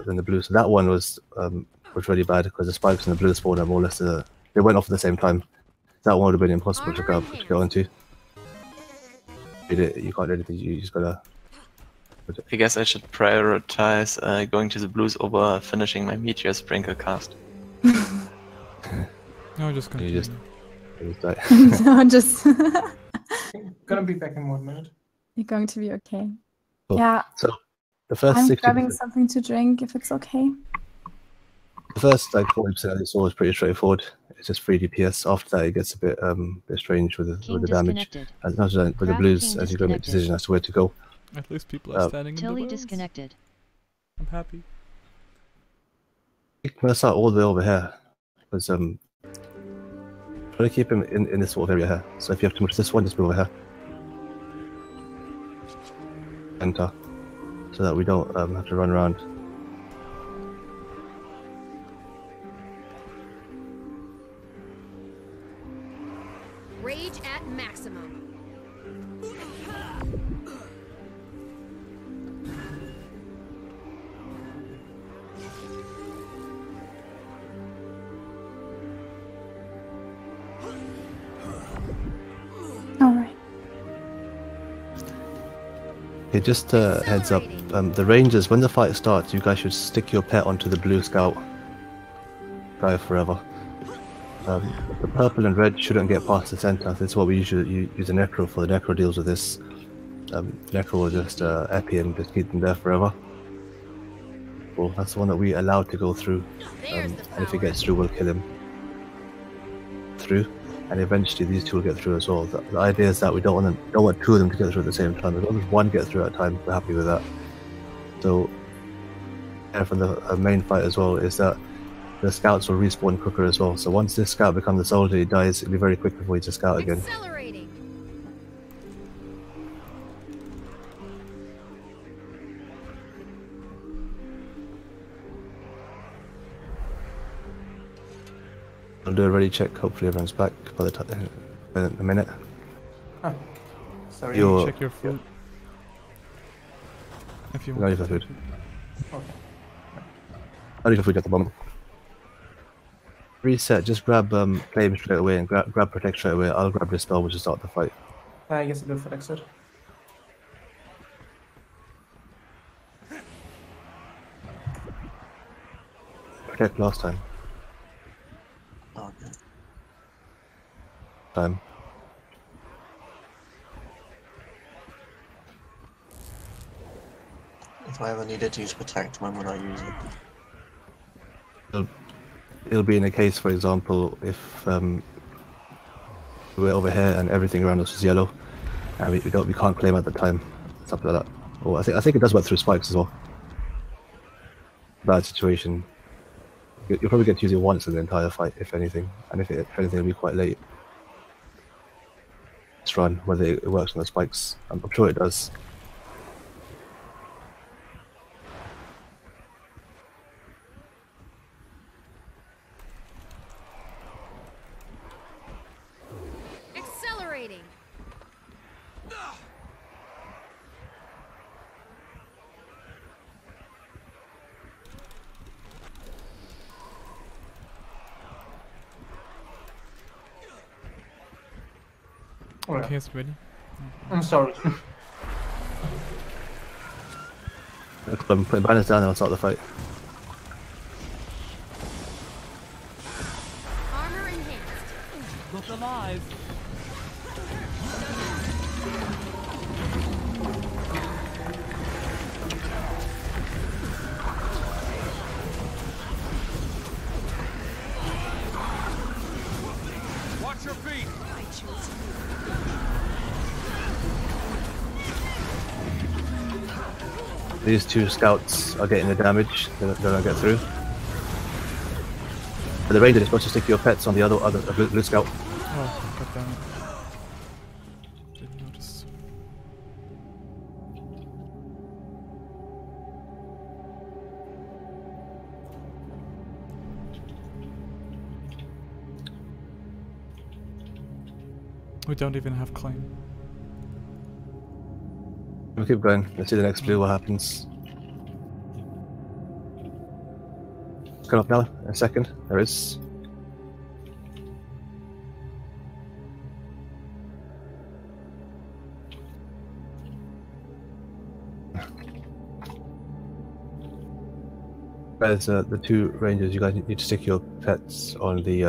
than the blue. So that one was really bad because the spikes and the blue spawn are more or less they went off at the same time. That one would have been impossible to go into. You can't do anything. You just gotta.
I guess I should prioritize going to the blues over finishing my meteor sprinkle cast.
No, just continue.
You just die.
No, just.
Gonna be back in 1 minute.
You're going to be okay.
Cool.
Yeah.
So the first
I'm
60%,
grabbing something to drink if it's okay.
the first 40% of this all is pretty straightforward. It's just 3 DPS. After that, it gets a bit strange with the damage. And not just with the blues, as you go make a decision as to where to go.
At least people are standing in the rows.
disconnected.
I'm happy.
I'm gonna start all the way over here because Try to keep him in this sort of area here. So if you have too much this one, just move over here. Enter. So that we don't have to run around.
Rage at maximum.
Alright.
Okay, just heads up. The rangers, when the fight starts, you guys should stick your pet onto the blue scout. Drive forever. The purple and red shouldn't get past the center. This is what we usually use a necro for. The necro deals with this. Necro will just epi and just keep them there forever. Well, that's the one that we allowed to go through. And if he gets through, we'll kill him. Through. And eventually these two will get through as well. The idea is that we don't want two of them to get through at the same time. As long as one gets through at a time, we're happy with that. So, from the main fight as well, is that the scouts will respawn quicker as well. So once this scout becomes a soldier, he dies, it'll be very quick before he's a scout again.
Accelerating.
I'll do a ready check, hopefully everyone's back by the time in a minute.
Oh, sorry.
Check your food. If you
No
want.
need for food.
Okay.
I need for food at the moment. Reset, just grab claim straight away and grab protect straight away. I'll grab this spell which will start the fight.
I guess I'll go for exit.
Protect last time.
Okay.
Time.
If I ever needed to use protect, when would I use it?
It'll be in a case, for example, if we're over here and everything around us is yellow, and we can't claim at the time, something like that. Or I think it does work through spikes as well. Bad situation. You'll probably get to use it once in the entire fight, if anything, and if anything, it'll be quite late. Just run whether it works on the spikes. I'm sure it does.
Accelerating.
Okay, it's ready.
I'm sorry.
I'm putting banners down and I'll start the fight.
Armor enhanced.
Look alive. Watch your feet.
These two scouts are getting the damage, they're gonna get through. But the ranger is supposed to stick your pets on the other blue scout.
Oh, god damn it. Didn't notice. We don't even have claim.
We'll keep going. Let's see the next blue, what happens. It's going up now, in a second. There is. Guys, the two rangers, you guys need to stick your pets on the...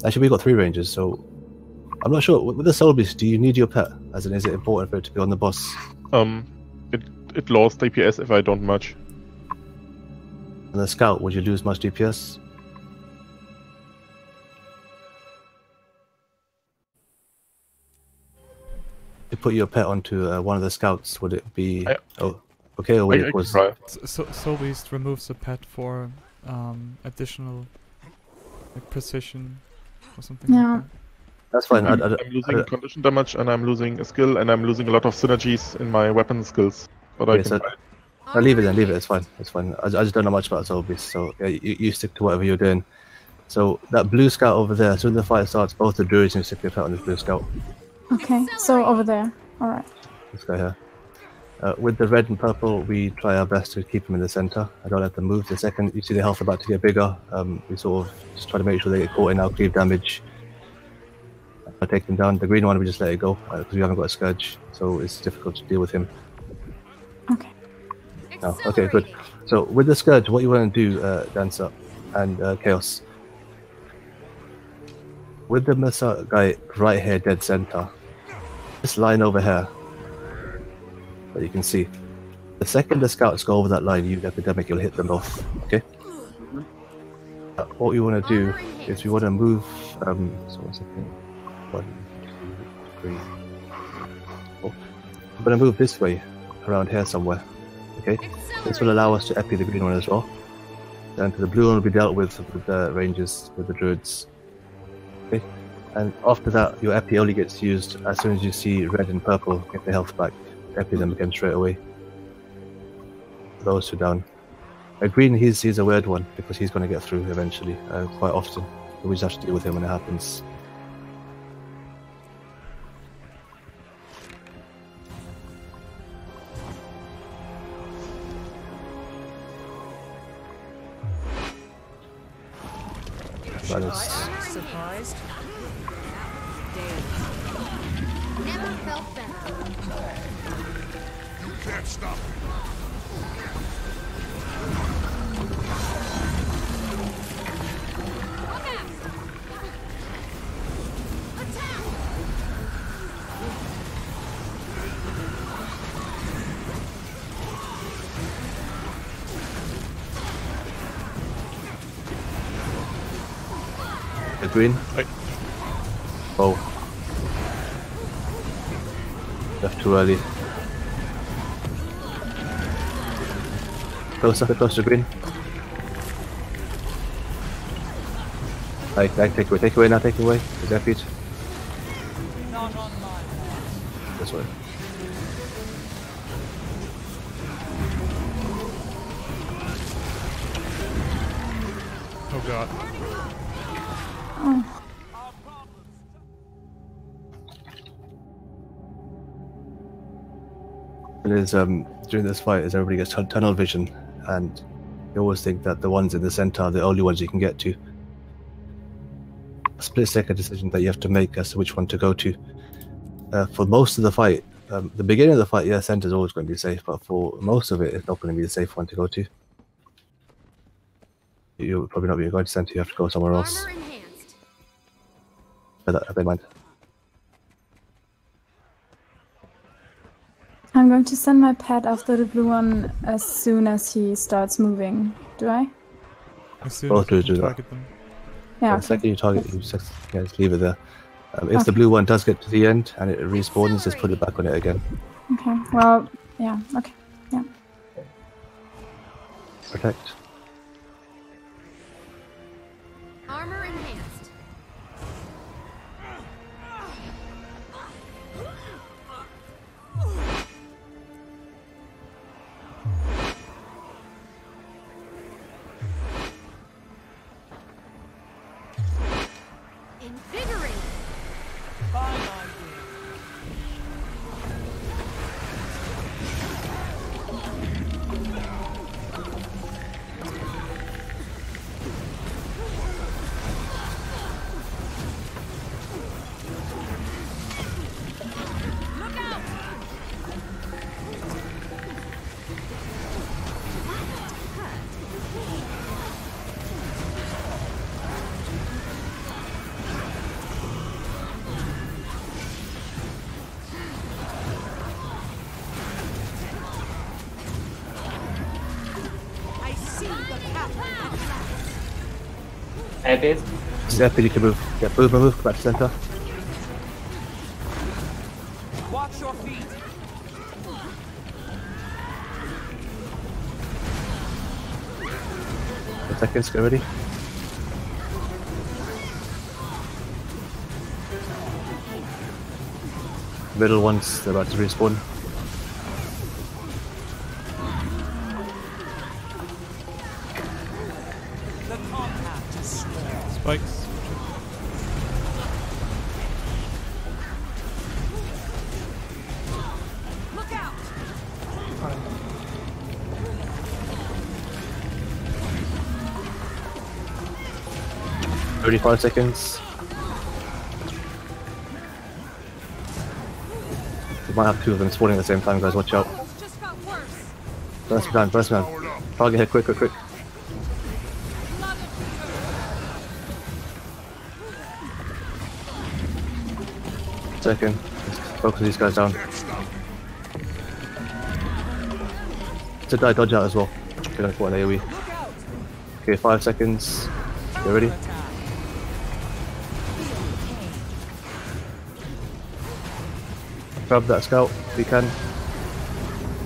Actually, we've got three rangers, so... I'm not sure. With the Soul Beast, do you need your pet? As in, is it important for it to be on the boss?
It lost DPS if I don't much.
And the Scout, would you lose much DPS? To put your pet onto one of the Scouts, would it be... okay, or would it cause...
Soul Beast removes a pet for additional like precision or something like that.
That's fine.
I'm losing condition damage, and I'm losing a skill, and I'm losing a lot of synergies in my weapon skills. But I
Okay,
can
so
fight.
no, leave it then. Leave it. It's fine. It's fine. I just don't know much about zombies, so yeah, you stick to whatever you're doing. So that blue scout over there. As soon as the fight starts, both the druids need to stick their pet on this blue scout.
Okay, so over there. Alright.
This guy here. With the red and purple, we try our best to keep them in the center. I don't let them move. The second you see the health about to get bigger, we sort of just try to make sure they get caught in our cleave damage. I take them down. The green one, we just let it go because we haven't got a scourge, so it's difficult to deal with him.
Okay.
No. Okay, good. So with the scourge, what you want to do, Dancer and Chaos, with the Mesa guy right here, dead center, this line over here that you can see. The second the scouts go over that line, you epidemic, you'll hit them both. Okay. What you want to do is we want to move. So one second. 1, 2, 3, 4. I'm going to move this way, around here somewhere. Okay. This will allow us to epi the green one as well. And the blue one will be dealt with the rangers, with the druids. Okay. And after that, your epi only gets used as soon as you see red and purple get their health back. Epi them again straight away. Those two down. Green, he's a weird one because he's going to get through eventually, quite often. We just have to deal with him when it happens.
Surprised? Never felt better.
You can't stop me.
The green.
Right.
Oh. Left too early. Closer, green. Take away now, take away. Is that feet? This way.
Oh god.
It is during this fight is everybody gets tunnel vision, and you always think that the ones in the center are the only ones you can get to. A split-second decision that you have to make as to which one to go to. For most of the fight, the beginning of the fight, yeah, center is always going to be safe, but for most of it, it's not going to be the safe one to go to. You'll probably not be going to center. You have to go somewhere else. Bear in mind.
I'm going to send my pet after the blue one as soon as he starts moving. Do I?
Both do that.
Them.
Yeah.
The second you target, you just leave it there. If the blue one does get to the end and it respawns, just put it back on it again.
Okay. Well, yeah. Okay. Yeah.
Protect.
Armor enhanced. Invigorating.
Epic.
This is epic, you can move. Yeah, move, come back to center.
Watch your feet.
Seconds, get ready. Middle ones, they're about to respawn.
The compact is small.
Spikes.
Look out!
35 seconds. We might have two of them spawning at the same time, guys. Watch out.
Just got worse.
Burst man, burst man. Target hit, quick, quick, quick. Second. Let's focus these guys down. To die, dodge out as well. They're gonna put an AoE. Okay, 5 seconds. Get ready. Grab that scout if you can.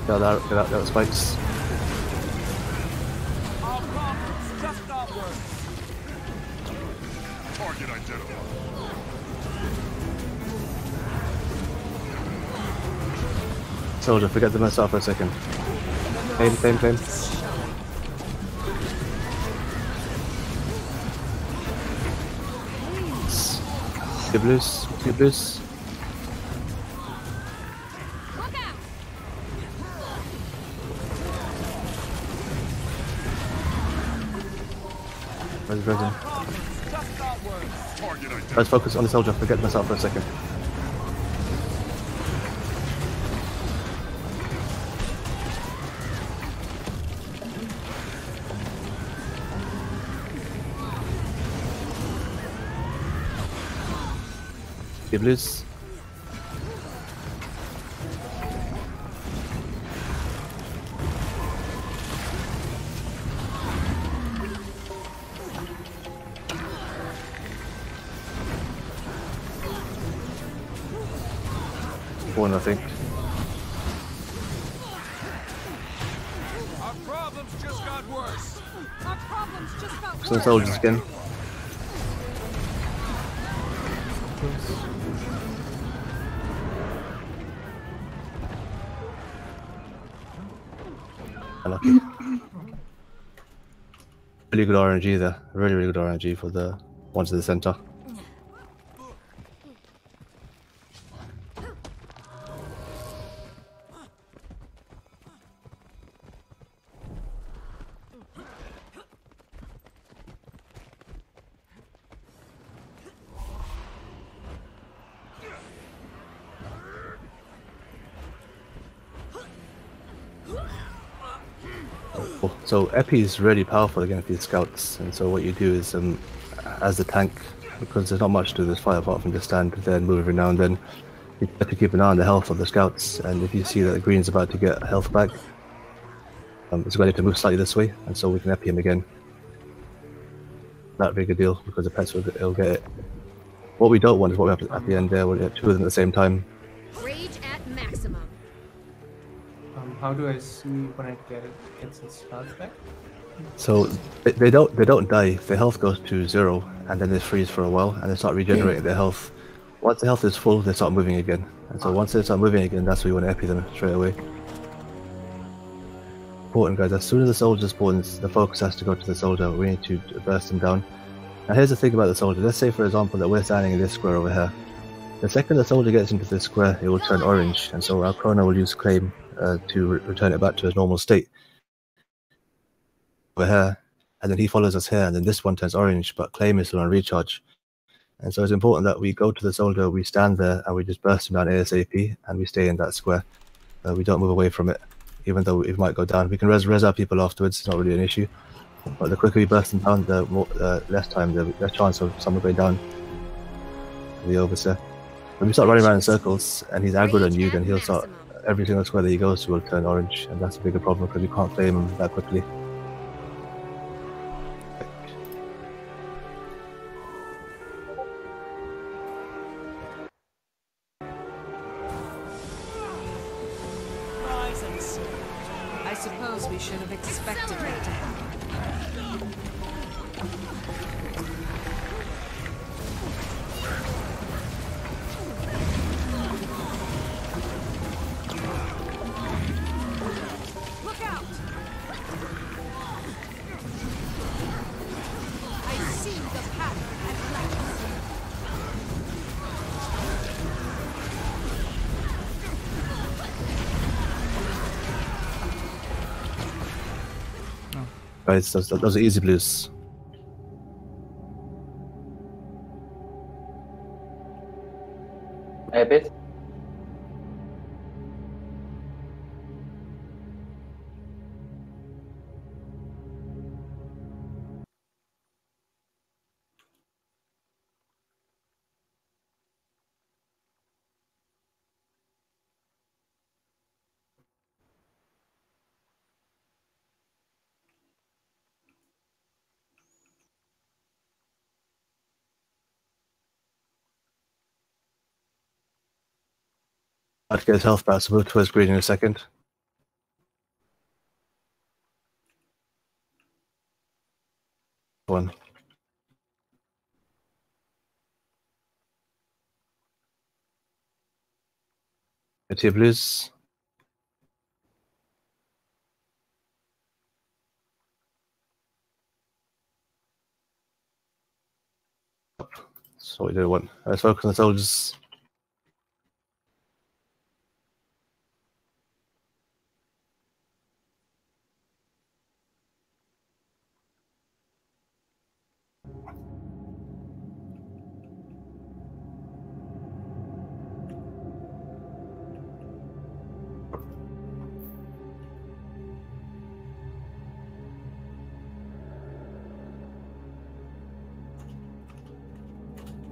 Get out the spikes.
Our problems just got worse.
Target identified.
Soldier, forget the mess off for a second. Claim. Keep loose, keep loose. Where's the prison? Let's focus on the soldier, forget the mess off for a second. Keep loose. One, I think.
Our problems just got worse.
Our problems just got worse.
Some soldiers again. Unlucky. Really good RNG there. Really good RNG for the ones in the center. So Epi is really powerful against these scouts, and so what you do is, as the tank, because there's not much to this fight apart from just stand there and move every now and then, you have to keep an eye on the health of the scouts, and if you see that the green's about to get health back, it's ready to move slightly this way, and so we can Epi him again. Not a big a deal, because the pets will get it. What we don't want is what we have at the end there, we'll get two of them at the same time.
Rage at maximum.
How do I see when I get it? Gets its health back?
So they don't die if their health goes to 0 and then they freeze for a while and they start regenerating their health. Once the health is full, they start moving again. And so once they start moving again, that's where you want to epi them straight away. Important, guys, as soon as the soldier spawns, the focus has to go to the soldier. We need to burst him down. Now here's the thing about the soldier. Let's say for example that we're standing in this square over here. The second the soldier gets into this square, it will turn orange, and so our Chrono will use claim to return it back to its normal state. Over here, and then he follows us here, and then this one turns orange, but claim is still on recharge. And so it's important that we go to the soldier, we stand there, and we just burst him down ASAP, and we stay in that square. We don't move away from it, even though it might go down. We can res our people afterwards, it's not really an issue. But the quicker we burst them down, the more, less time, the less chance of someone going down. The overseer. When we start running around in circles, and he's aggroed on you, then he'll start, every single square that he goes to will turn orange, and that's a bigger problem because you can't claim him that quickly.
I suppose we should have expected that to happen.
guys. Those are easy blues.
A bit.
I'd get his health back, so we'll towards green in a second. One. Get to your blues. So we do one. Let's focus on the soldiers.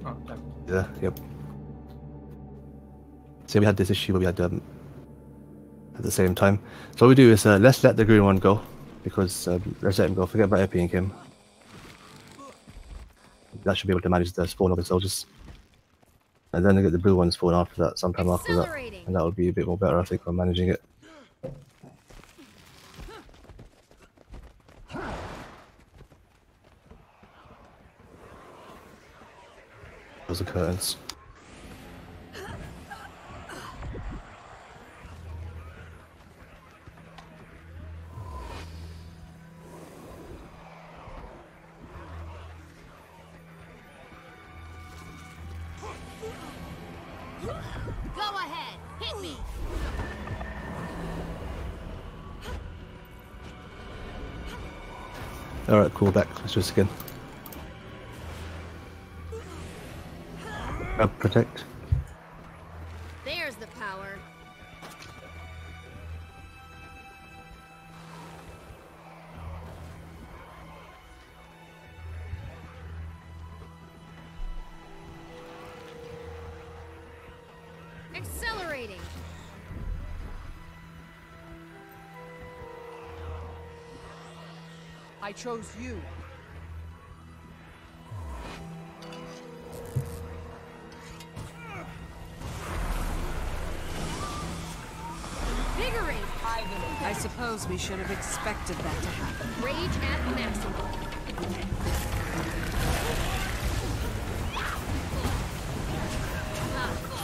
Oh, damn.
Yeah, yep. So we had this issue where we had at the same time. So what we do is let's let the green one go, because let's let him go. Forget about Epping him. That should be able to manage the spawn of the soldiers. And then they get the blue one spawn after that, sometime after that. And that would be a bit more better, I think, on managing it. Those are curtains.
Go ahead, hit me.
Alright, cool, back. Let's do this again. Grab, protect.
There's the power. Accelerating.
I chose you.
Vigorate.
I suppose we should have expected that to happen.
Rage at maximum.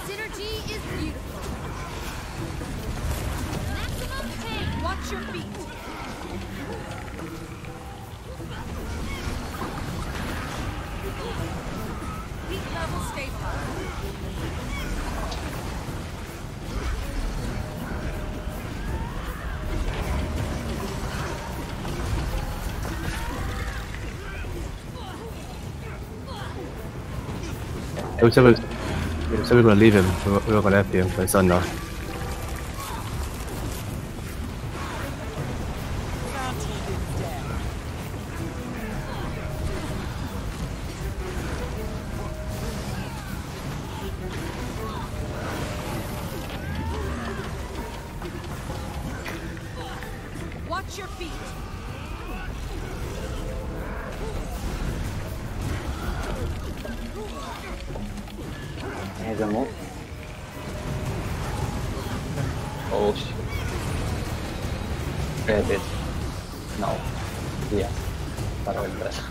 Synergy is beautiful. Maximum pain.
Watch your feet. Heat level stabilized.
We said we're going to leave him. We're not going to FP him, but it's done now.
Watch your feet.
Here's a move. Oh shit. Grab it. No. Yeah. Para el brazo.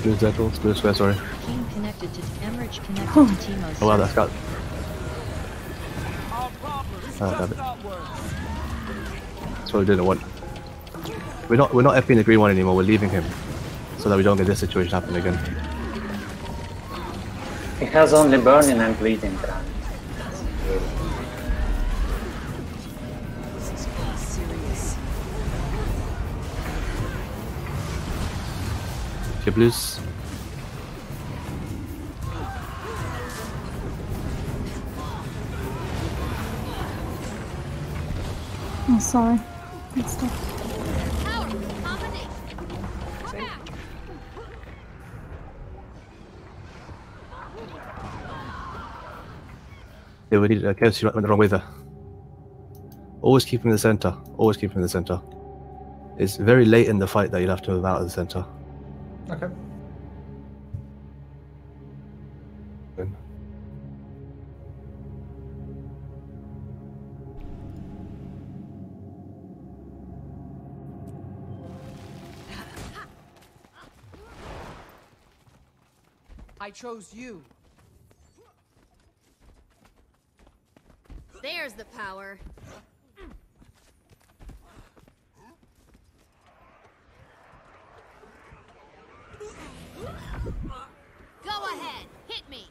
Blue circle, blue square, sorry.
King connected to Emerge connected to Timo's.
Oh wow, that's got.
Our problems
Oh,
just
damn it.
got worse.
That's what we didn't want. We're not FPing the green one anymore. We're leaving him, so that we don't get this situation happening again.
He has only burning and bleeding.
blues.
Oh, sorry. Good stuff.
Power combination. Come back.
Yeah, we need Chaos, you went the wrong way there. Always keep him in the center. Always keep him in the center. It's very late in the fight that you'll have to move out of the center.
Okay.
Good.
I chose you.
There's the power. Go ahead, hit me.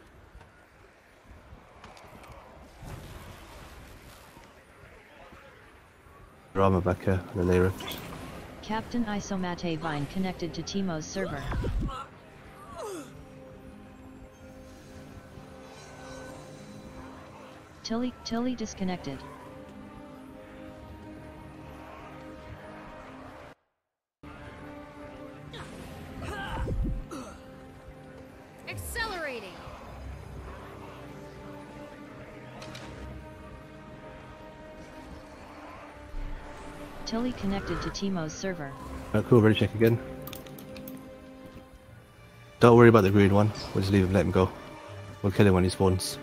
Drama back here, and then they rift.
Captain Isomate Vine connected to Timo's server. Tilly disconnected.
Accelerating.
Tilly connected to Timo's server.
Cool, ready, check again. Don't worry about the green one, we'll just leave him, let him go. We'll kill him when he spawns.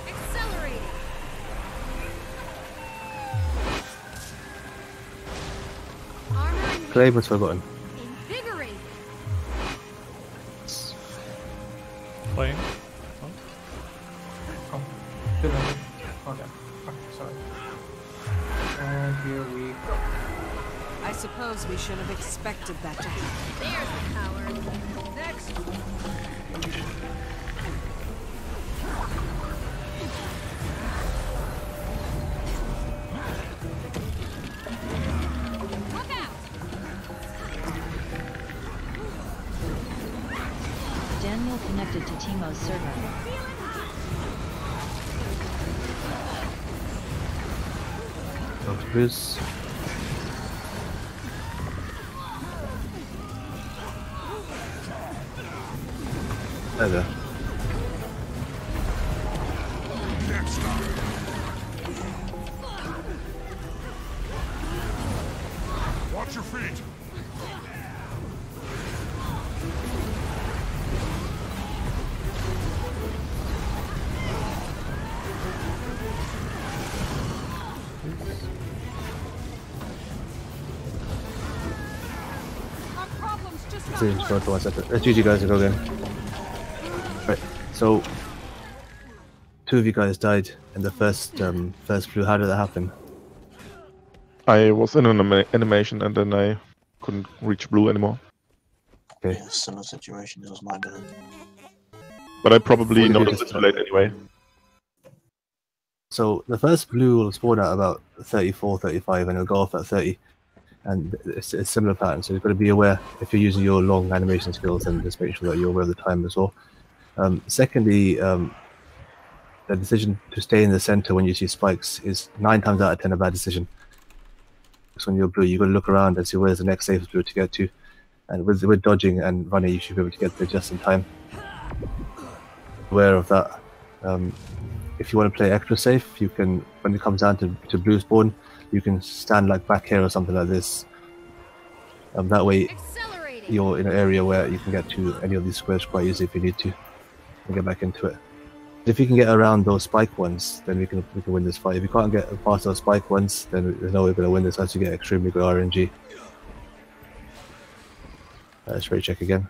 Accelerating. Armor and
Claimer's forgotten.
invigorating.
Playing.
Oh, didn't. Okay. Okay, sorry. And here we go.
I suppose we should have expected that to happen.
There's the power.
Next.
Look out.
Daniel connected to Timo's server.
Go to blues. There.
Watch your feet.
Our problem's just
Let's see, just go for 1 second. Let's use you guys to go again. Right, so 2 of you guys died in the first flu. How did that happen?
I was in an animation and then I couldn't reach blue anymore.
Okay.
Yeah, similar situation. It was my bad.
But I probably noticed it too late anyway.
So the first blue will spawn at about 34, 35 and it'll go off at 30. And it's a similar pattern, so you've got to be aware if you're using your long animation skills and just make sure that you're aware of the time as well. Secondly, the decision to stay in the center when you see spikes is 9 times out of 10 a bad decision. So when you're blue, you've got to look around and see where's the next safest blue to get to. And with dodging and running, you should be able to get there just in time. Aware of that. If you want to play extra safe, you can, when it comes down to blue spawn, you can stand like back here or something like this. That way, you're in an area where you can get to any of these squares quite easily if you need to, and get back into it. If you can get around those spike ones, then we can win this fight. If you can't get past those spike ones, then there's no way we're going to win this unless you get extremely good RNG. Let's ready check again.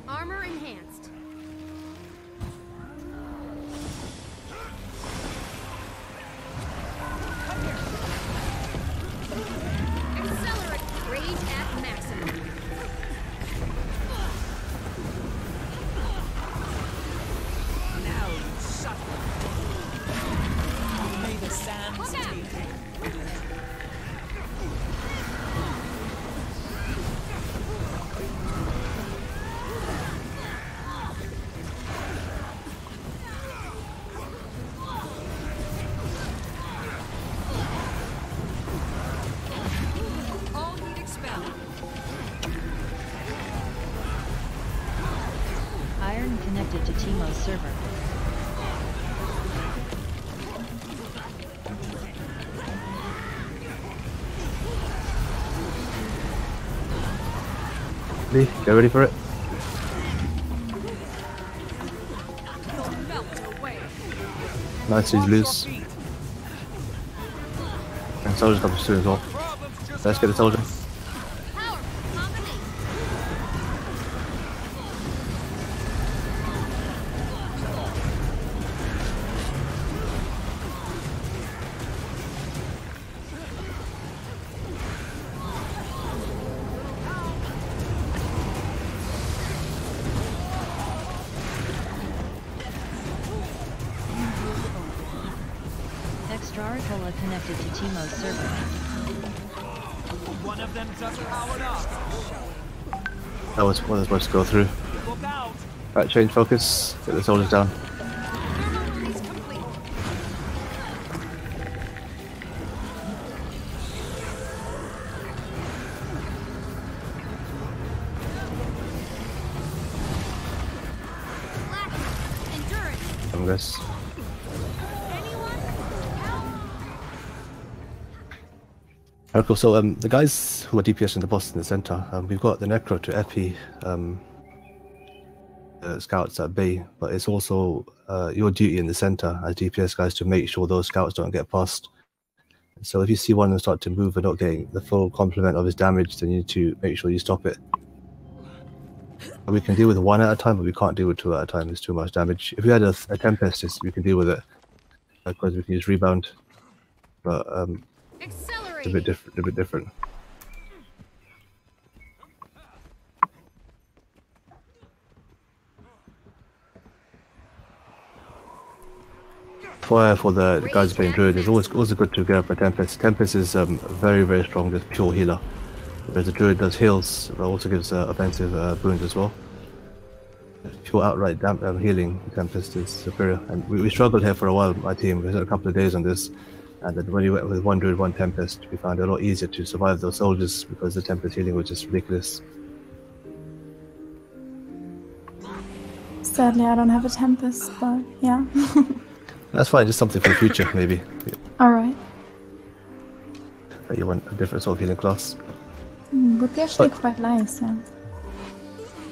armor enhanced. Accelerate. Rage at maximum.
Iron connected to Timo's server.
Lee, get ready for it. Nice, he's loose. And soldier comes through as well. Let's get the soldier.
Extraricola connected to Timo's server.
One of them just powered up.
That was what I was supposed to go through.
Look out.
Right, change focus. Get the soldiers down. Come guys. Alright, cool. So the guys who are DPS in the boss in the center, we've got the Necro to Epi scouts at bay, but it's also your duty in the center as DPS guys to make sure those scouts don't get past. So if you see one of them start to move and not getting the full complement of his damage, then you need to make sure you stop it. We can deal with one at a time, but we can't deal with two at a time. It's too much damage. If we had a Tempest, we can deal with it because we can use Rebound, but it's a bit different. For the guys playing Druid, it's always good to get up a Tempest. Tempest is very, very strong, just pure healer. Whereas the Druid does heals, but also gives offensive boons as well. Pure outright healing, Tempest is superior. And we struggled here for a while, my team. We had a couple of days on this. And then when we went with one Druid, one Tempest, we found it a lot easier to survive those soldiers because the Tempest healing was just ridiculous.
Sadly, I don't have a Tempest, but yeah.
That's fine, just something for the future, maybe.
Alright.
But you want a different sort of healing class.
Would be actually quite nice, yeah.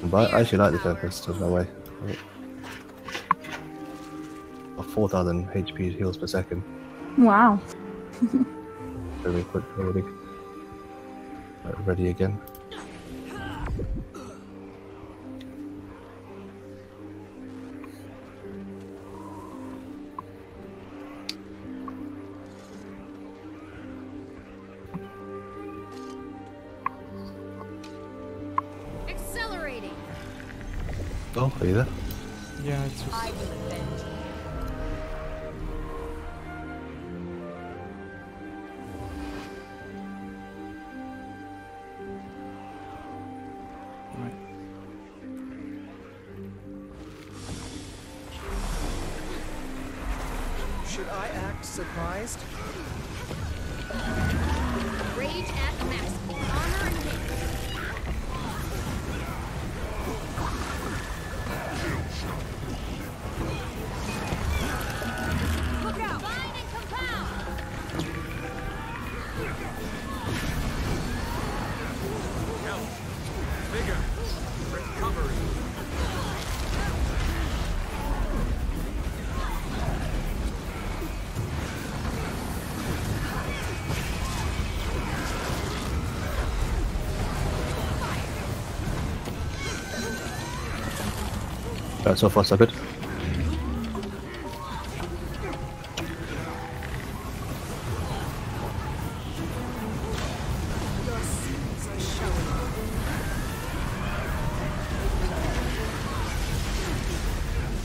But I actually like the Tempest, there's no way. 4,000 HP heals per second.
Wow.
Very quick, very big. Right, ready again.
Accelerating.
Oh, are you there?
Yeah, it's just...
I will avenge.
Should I act surprised?
Rage at the max. Armor and hit. Look out! Bind and compound!
Health. Vigor. Recovery.
Right, so far so good.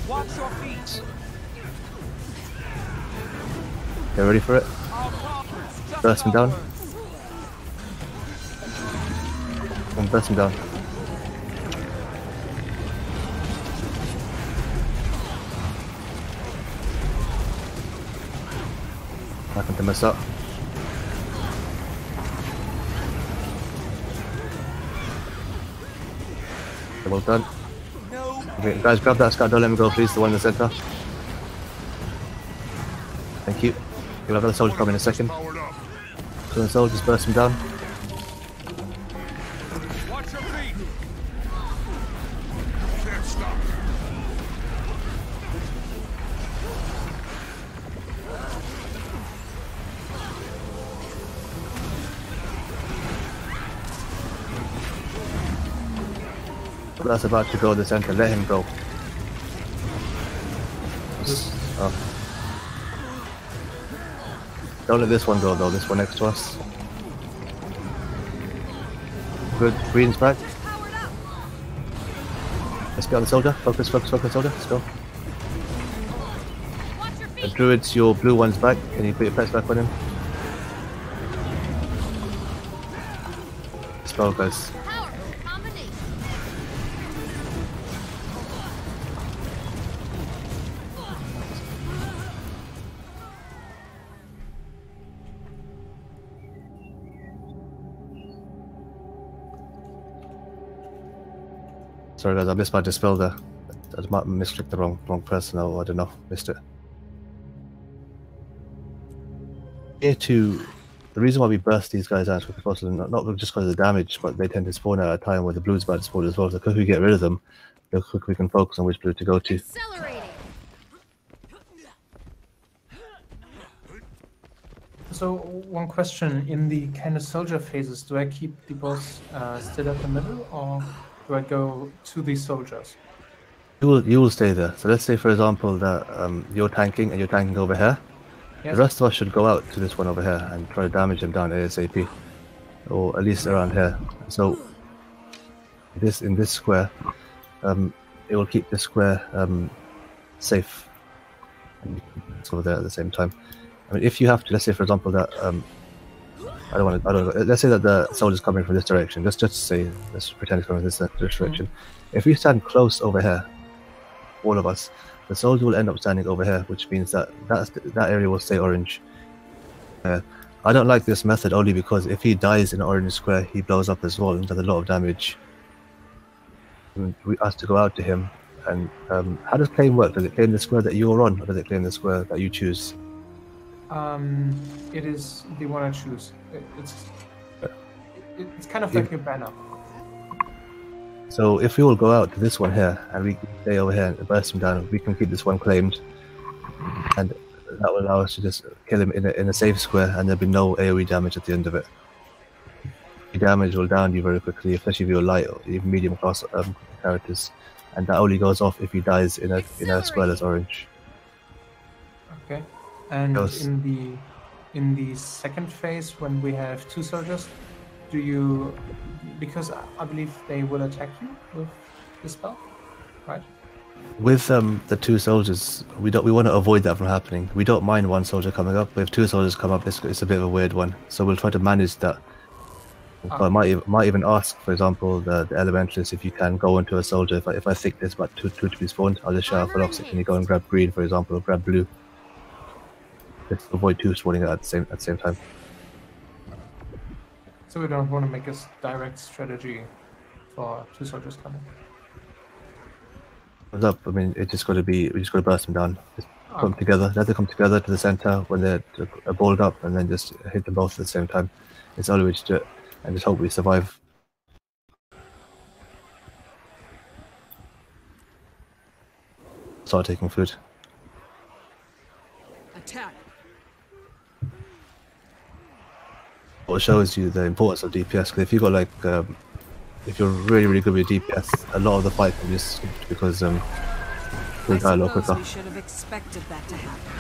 Watch your feet.
Get ready for it. Burst him down. And burst him down. I can mess up. Well done.
No
Okay, guys, grab that scout. Don't let me go, please. The one in the center. Thank you. You'll have another soldier come in a second. So the soldiers burst him down.
Watch your feet. Can't stop.
That's about to go to the center. Let him go. Oh. Don't let this one go though. This one next to us. Good. Green's back. Let's get on the soldier. Focus, focus, focus, soldier. Let's go. The druids, your blue one's back. Can you put your pets back on him? Let's go, guys. Sorry guys, I missed my dispel there. I might have misclicked the wrong person, or I don't know, missed it. Here too, the reason why we burst these guys out with possibly not just because of the damage, but they tend to spawn at a time where the blue's about to spawn as well. So the quicker we get rid of them, the quicker we can focus on which blue to go to.
So one question, in the kind of soldier phases, do I keep the boss still at the middle, or do I go to the soldiers?
You will stay there. So let's say for example that you're tanking and you're tanking over here.
Yes.
The rest of us should go out to this one over here and try to damage him down ASAP, or at least around here. So in this square, it will keep this square safe. And it's over there at the same time. I mean, if you have to, let's say for example that let's say that the soldier's coming from this direction. Let's pretend it's coming from this direction. If we stand close over here, all of us, the soldier will end up standing over here, which means that that area will stay orange. I don't like this method only because if he dies in an orange square, he blows up as well and does a lot of damage. And we ask to go out to him. And how does claim work? Does it claim the square that you're on, or does it claim the square that you choose?
It is the one I choose. It's kind of like a banner.
So if we all go out to this one here and we stay over here and burst him down, we can keep this one claimed, and that will allow us to just kill him in a safe square, and there'll be no AoE damage at the end of it. The damage will down you very quickly, especially if you're light or even medium class characters, and that only goes off if he dies in a square that's orange.
Okay. And in the second phase, when we have two soldiers, do you, because I believe they will attack you with the spell, right?
With the two soldiers, we want to avoid that from happening. We don't mind one soldier coming up, but if two soldiers come up, it's a bit of a weird one. So we'll try to manage that. But I might even ask, for example, the elementalist if you can go into a soldier. If I think there's about two to be spawned, I'll just shout for Loxy, can you go and grab green, for example, or grab blue? Just avoid two spawning at the same time.
So we don't want to make a direct strategy for two soldiers coming.
Up, I mean, we just got to burst them down. Just come together. Let them come together to the center when they're balled up, and then just hit them both at the same time. It's the only way to do it, and just hope we survive. Start taking food.
Attack.
What shows you the importance of DPS, because if you got like if you're really good with DPS, a lot of the fight can just skip because you'll die a lot quicker.
We should have expected that to happen.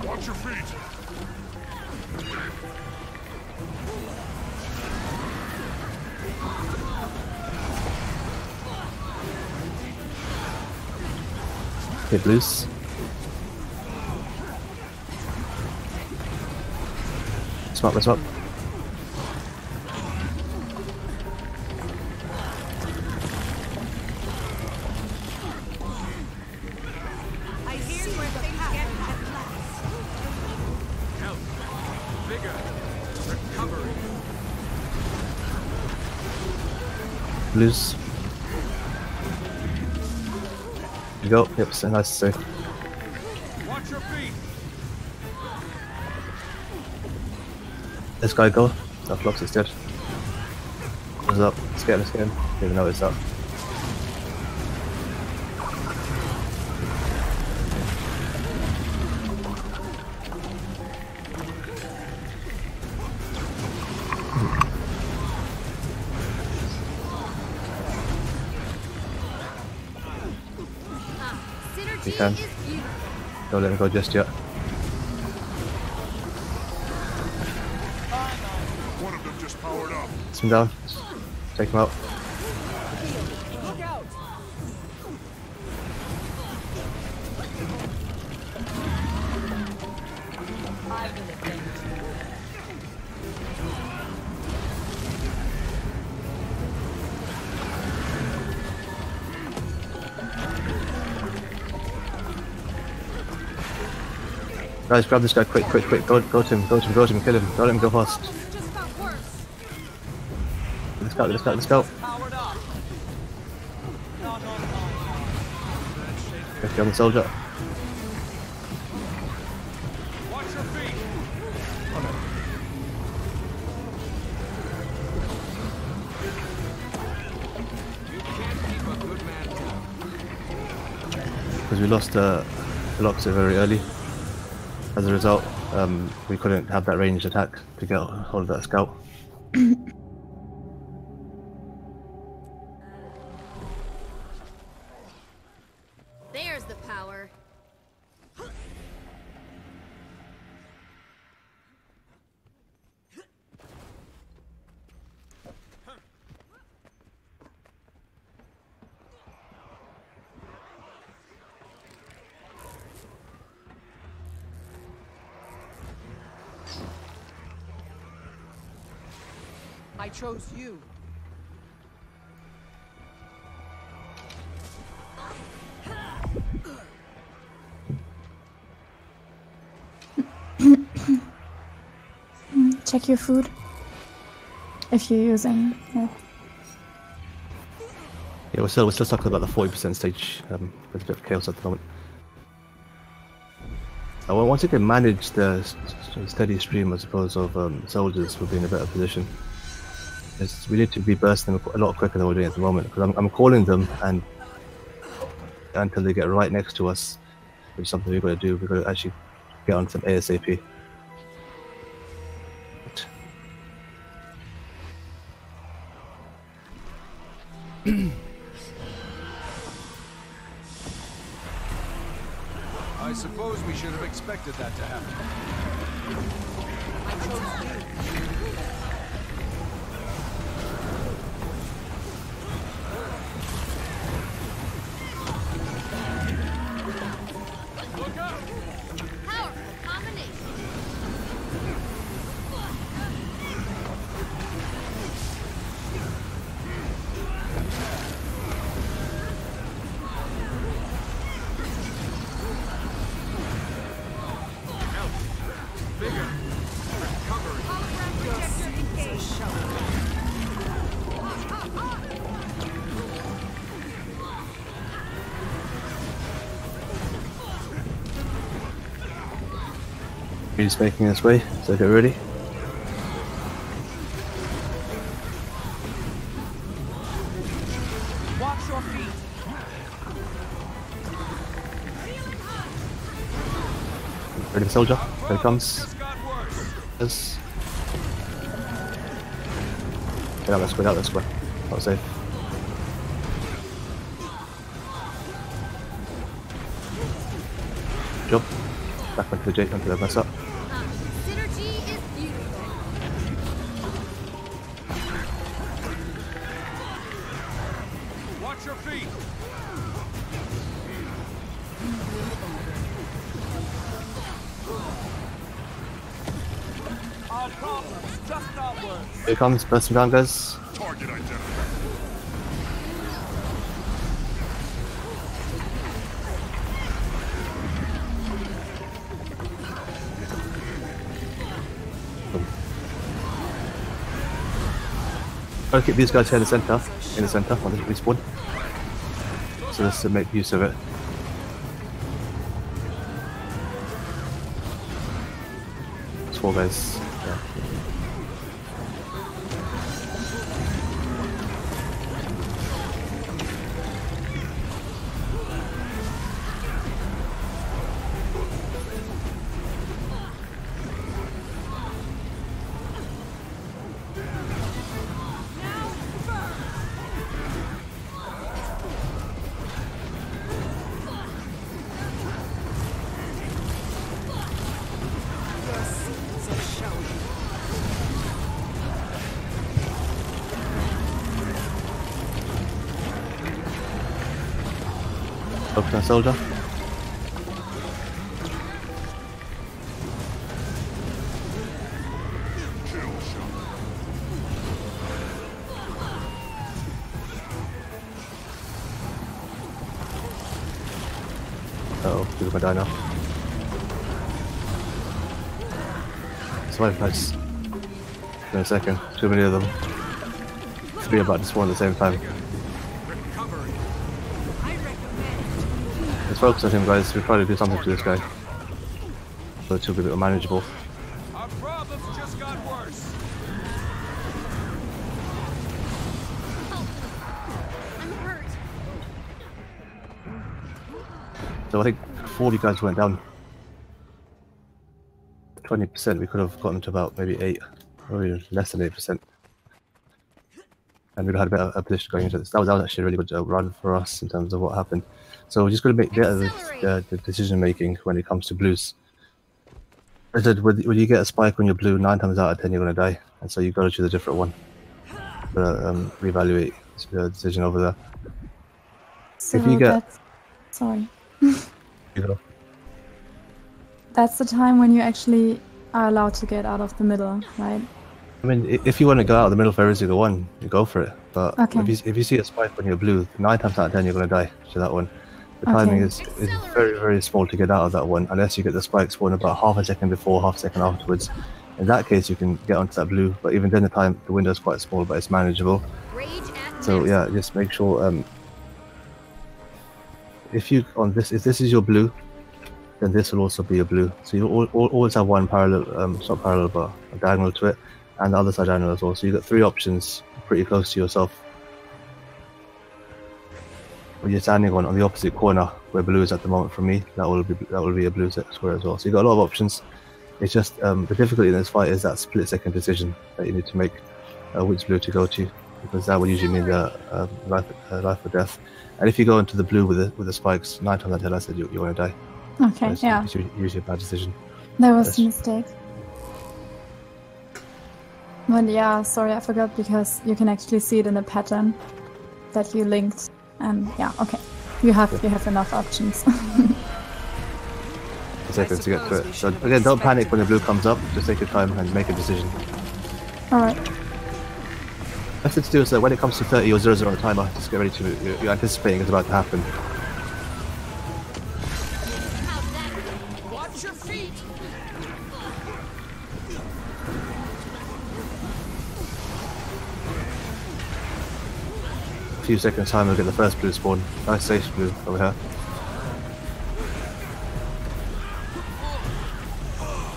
Watch your feet.
Hit loose. Smart, let's up.
I hear where things get
Blues. You go. Yep, so nice to see.
Watch your feet.
This guy go. That Flux is dead. Goes up. Let's get him. Didn't even know it's up. You can. Don't let him go just yet.
One of them just powered up.
Get him down. Take him out.
Look out!
Guys, grab this guy quick. Go to him, kill him. Don't let him go fast.
Just got worse.
Let's go.
Powered up. No.
Let's go on the soldier.
Watch your feet. You can't keep a good man down.
Because we lost Veloxa very early. As a result, we couldn't have that ranged attack to get hold of that scout.
There's the power.
I chose you.
Check your food if you're using it.
Yeah, we're still stuck about the 40% stage. There's a bit of chaos at the moment. Once you can manage the steady stream, I suppose, of soldiers, we'll be in a better position. We need to be bursting them a lot quicker than we're doing at the moment, because I'm calling them and until they get right next to us, which is something we've got to do. We've got to actually get on some ASAP.
I suppose we should have expected that to happen.
I chose you.
Look out!
Powerful combination.
Bigger. Recovery.
He's making his way, so get ready.
Watch your feet.
Ready, soldier. Here he comes. Yes. Get out this way. Not safe. Jump. Back onto the Jake until they mess up.
Synergy is beautiful.
Watch your feet.
Our problems just got worse.
Here he comes. Burst him down, guys.
Target identified.
Try to keep these guys here in the center when they respawn. So let's make use of it. It's 4 guys. Yeah. Focus on soldier. Uh-oh, he's gonna die now. Survive, nice. In a second, too many of them. 3 about to spawn at the same time. Let's focus on him, guys. We'll try to do something to this guy. So it should be a bit manageable.
Our problems just got worse.
I'm hurt.
So I think 40 guys went down. 20%, we could have gotten to about maybe 8, or even less than 8%. And we'd have had a better position going into this. That was actually a really good run for us in terms of what happened. So we're just going to make better the decision making when it comes to blues. I said, when you get a spike on your blue, 9 times out of 10 you're going to die. And so you've got to choose a different one. Reevaluate the decision over there.
So
if you get...
that's... Sorry. That's the time when you actually are allowed to get out of the middle, right?
I mean, if you want to go out of the middle for every single one, you go for it. But
Okay.
if you see a spike on your blue, 9 times out of 10 you're going to die to that one. The timing is very, very small to get out of that one, unless you get the spike spawn about half a second before, half a second afterwards. In that case, you can get onto that blue, but even then the window is quite small, but it's manageable. So yeah, just make sure if this is your blue, then this will also be a blue. So you always have one parallel, it's not parallel, but a diagonal to it, and the other side diagonal as well. So you got 3 options pretty close to yourself. When you're standing on the opposite corner where blue is at the moment from me, that will be a blue square as well. So you've got a lot of options. It's just the difficulty in this fight is that split-second decision that you need to make, which blue to go to, because that will usually mean the life or death. And if you go into the blue with the spikes, 9 times out of 10, I said you're going to die.
Okay,
It's
yeah.
usually a bad decision.
That was a mistake. But yeah, sorry, I forgot, because you can actually see it in the pattern that you linked. And yeah, okay. You have enough options.
Seconds to get to it. So again, don't panic when the blue comes up. Just take your time and make a decision.
Alright.
Best thing to do is when it comes to 30 or 00 on the timer, just get ready to. You're anticipating it's about to happen.
Watch your feet.
A few seconds time, we'll get the first blue spawn. Nice safe blue over here.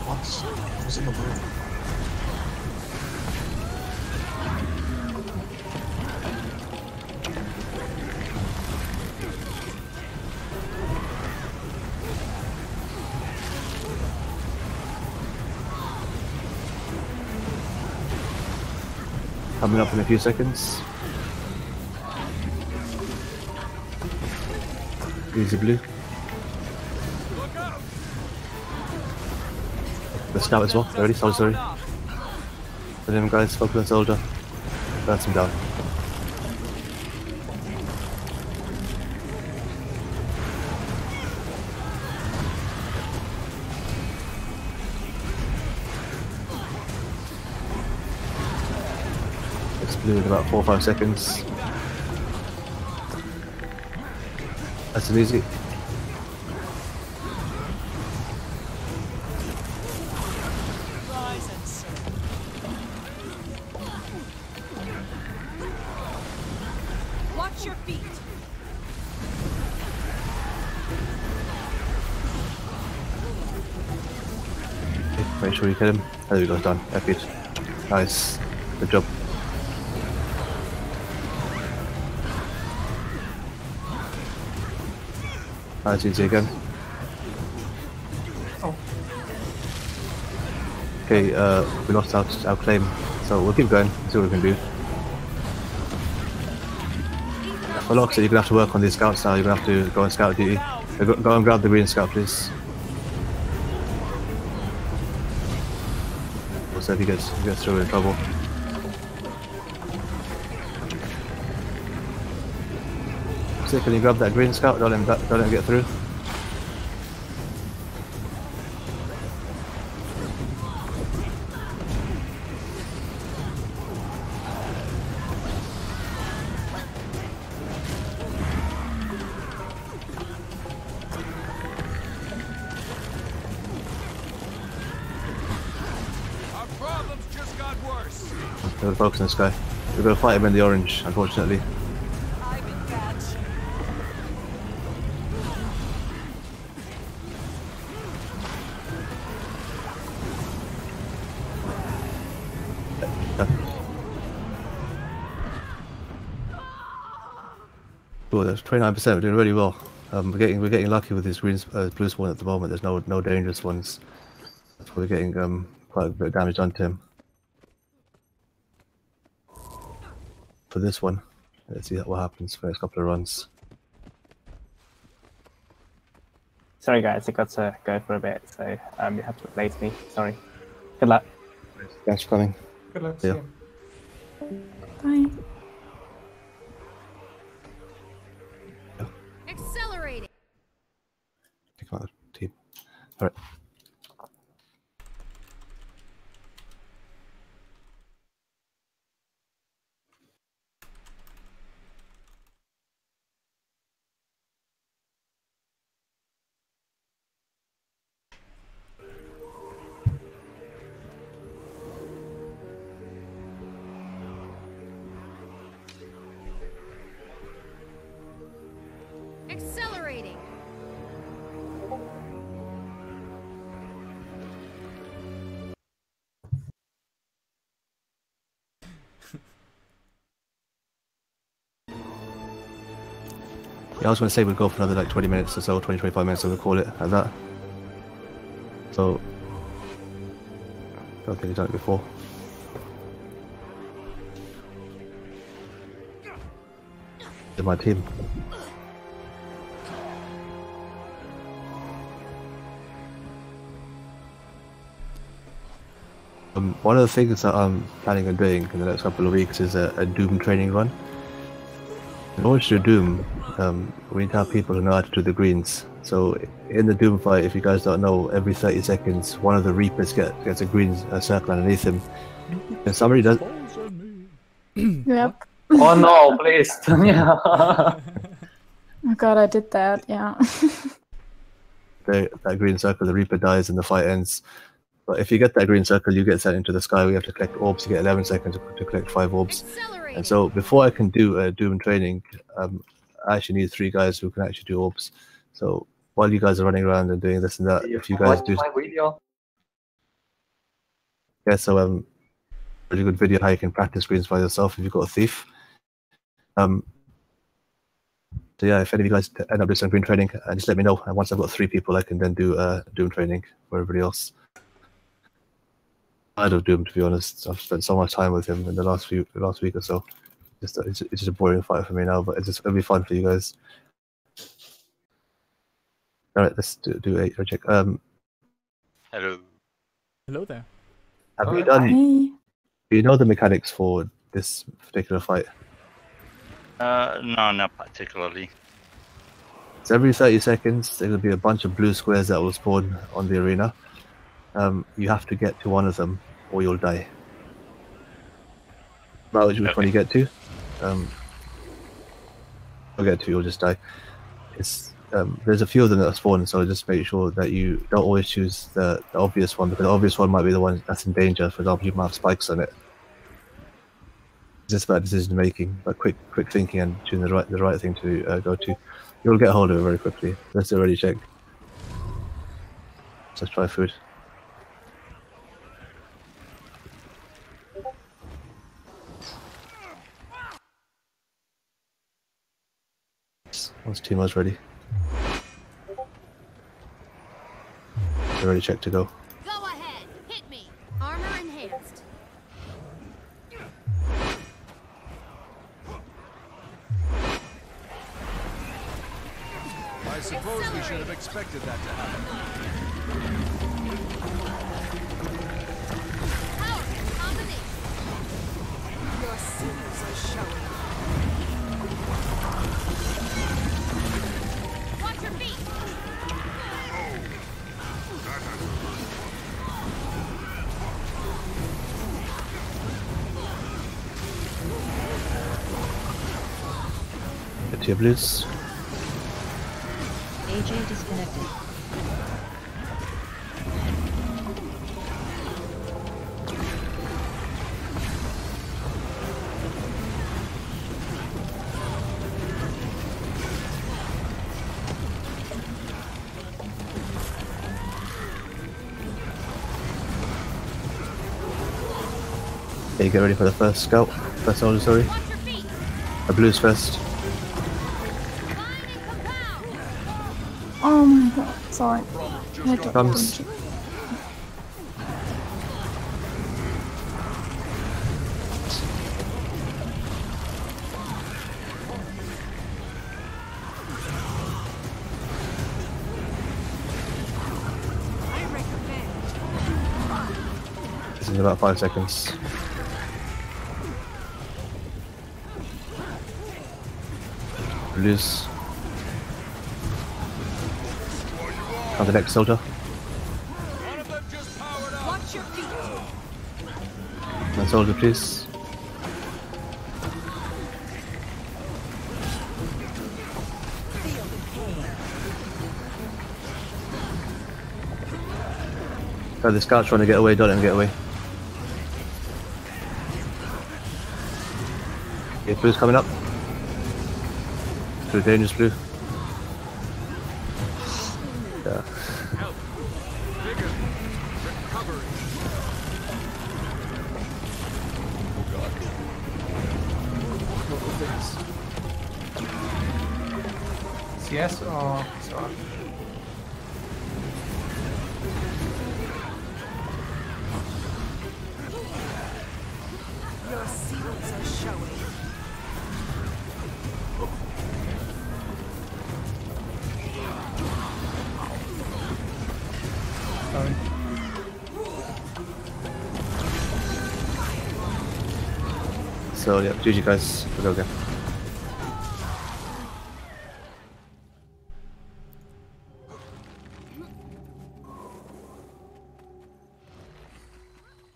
What? Was in the room?
Coming up in a few seconds. Easy blue. The scout as well. Ready? Soldier. Put him, guys. Focus on soldier. Burn him down. It's blue in about 4 or 5 seconds. That's an easy. Make sure you kill him. There we go, done. Epic. Nice. Good job. Nice, easy again.
Oh.
Okay, we lost our claim, so we'll keep going, see what we can do. For Loxley, you're gonna have to work on these scouts now, you're gonna have to go on scout duty. Go and grab the green scout, please. So if he gets through, we're in trouble. So can you grab that green scout? Don't let him get through. We're gonna focus on this guy. We're gonna fight him in the orange, unfortunately. Cool, that's 29%. We're doing really well. We're getting lucky with these blue spawn at the moment. There's no dangerous ones. We're getting quite a bit of damage onto him. For this one, let's see what happens for the next couple of runs.
Sorry guys, I got to go for a bit, so you have to replace me. Sorry. Good luck.
Thanks for coming.
Good luck.
Yeah.
Bye.
Accelerating.
Take out the team. All right.
Accelerating.
Yeah, I was going to say we'd go for another like 20 minutes or so, 20-25 minutes, so we'll call it at that. So, I don't think we've done it before. This is my team. One of the things that I'm planning on doing in the next couple of weeks is a Doom training run. In order to do Doom, we need to have people who know how to do the greens. So in the Doom fight, if you guys don't know, every 30 seconds, one of the Reapers gets a green circle underneath him. And somebody does...
Yep.
Oh no, please. Yeah.
Oh god, I did that, yeah.
that green circle, the Reaper dies and the fight ends. But if you get that green circle, you get sent into the sky. We have to collect orbs. You get 11 seconds to collect 5 orbs. And so before I can do a Doom training, I actually need 3 guys who can actually do orbs. So while you guys are running around and doing this and that, if you guys do...
my video?
Yeah, so really good video how you can practice greens by yourself if you've got a thief. So yeah, if any of you guys end up doing some green training, just let me know. And once I've got 3 people, I can then do Doom training for everybody else. I love Doom, to be honest. I've spent so much time with him in the last week or so. It's just a boring fight for me now, but it'll be fun for you guys. All right, let's do a check.
Hello.
Hello there.
Have you done? Do you know the mechanics for this particular fight?
No, not particularly.
So every 30 seconds, there will be a bunch of blue squares that will spawn on the arena. You have to get to one of them, or you'll die. No matter which one you get to, you'll get to, you'll just die. It's there's a few of them that are spawned, so just make sure that you don't always choose the obvious one, because the obvious one might be the one that's in danger. For example, you might have spikes on it. It's just about decision making, but quick thinking and choosing the right thing to go to. You'll get hold of it very quickly. Let's already check. Let's try food. Once Timo's ready. They're ready, check to go.
Go ahead, hit me. Armor enhanced.
I suppose we should have expected that to happen.
Powerful combination. Your signals are showing. Watch your feet.
Get to your blues.
AJ disconnected.
Okay, get ready for the first scout. First soldier, sorry. The blues first.
Oh my god, sorry.
Comes. This is in about 5 seconds. Blues. On the next soldier.
Watch your feet.
One soldier, please. Oh, the scout's trying to get away, don't let him get away. Okay, blue's coming up. Blue, dangerous blue. Yeah.
CS or so?
Your seals are showing.
Sorry.
So yeah, GG guys, we'll go again.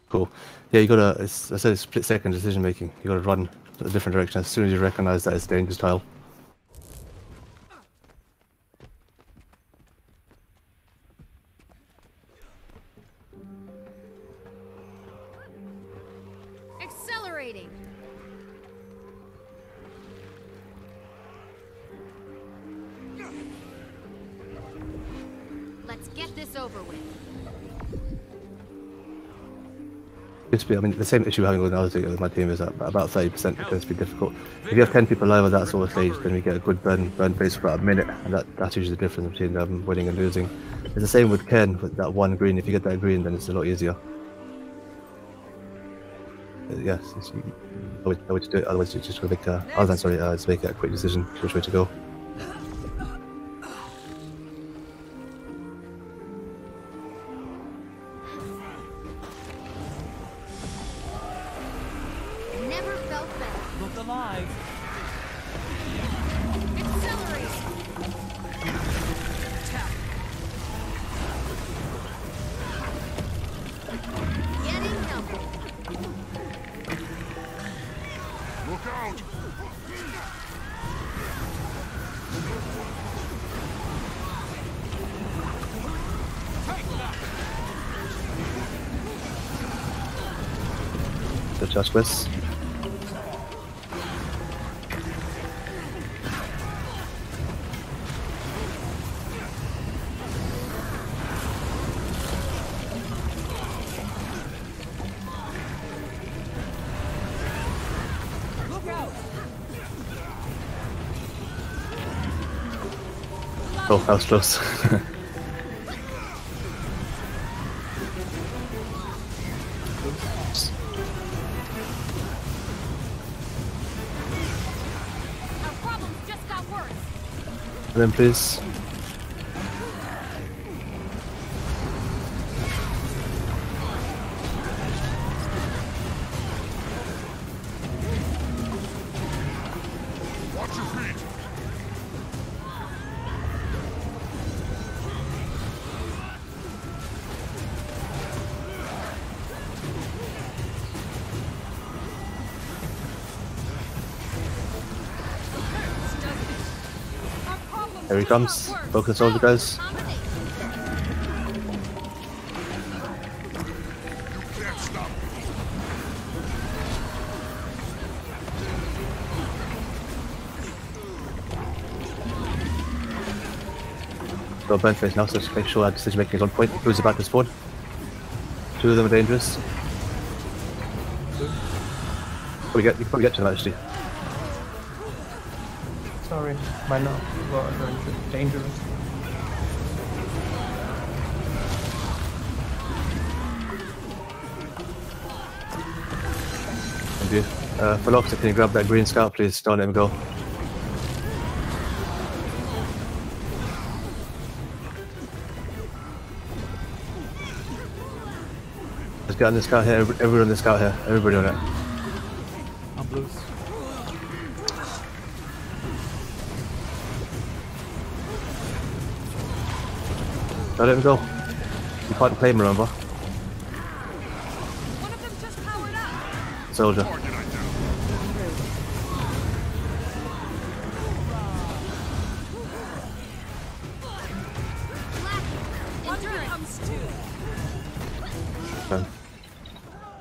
Cool. Yeah, you gotta, I said it's split second decision making. You gotta run a different direction as soon as you recognize that it's dangerous tile.
Accelerating. Let's get this over with.
I mean, the same issue we're having with my team is that about 30% because it's difficult. If you have 10 people live at that sort of stage, then we get a good burn pace for about a minute, and that's usually the difference between winning and losing. It's the same with Ken with that one green. If you get that green, then it's a lot easier. Yes, no way to do it. Otherwise, you just make just make a quick decision which way to go.
Never felt better.
Look alive.
Accelerate. Getting help.
Look out!
So just West. Oh, that was close.
Our problems just got worse.
And then please.
Watch your feet.
Here he comes. Focus all the guys. Go bench face now, so just make sure our decision making is on point. Blues about to spawn. 2 of them are dangerous. You can probably get to them actually.
Sorry, might not. Well, dangerous.
Thank you. Philoxa, can you grab that green scout please? Don't let him go. Let's get on this scout here, everyone on this scout here, everybody on it.
I'm blues.
Don't let him go. You can't claim him, remember?
One of them just powered up.
Soldier.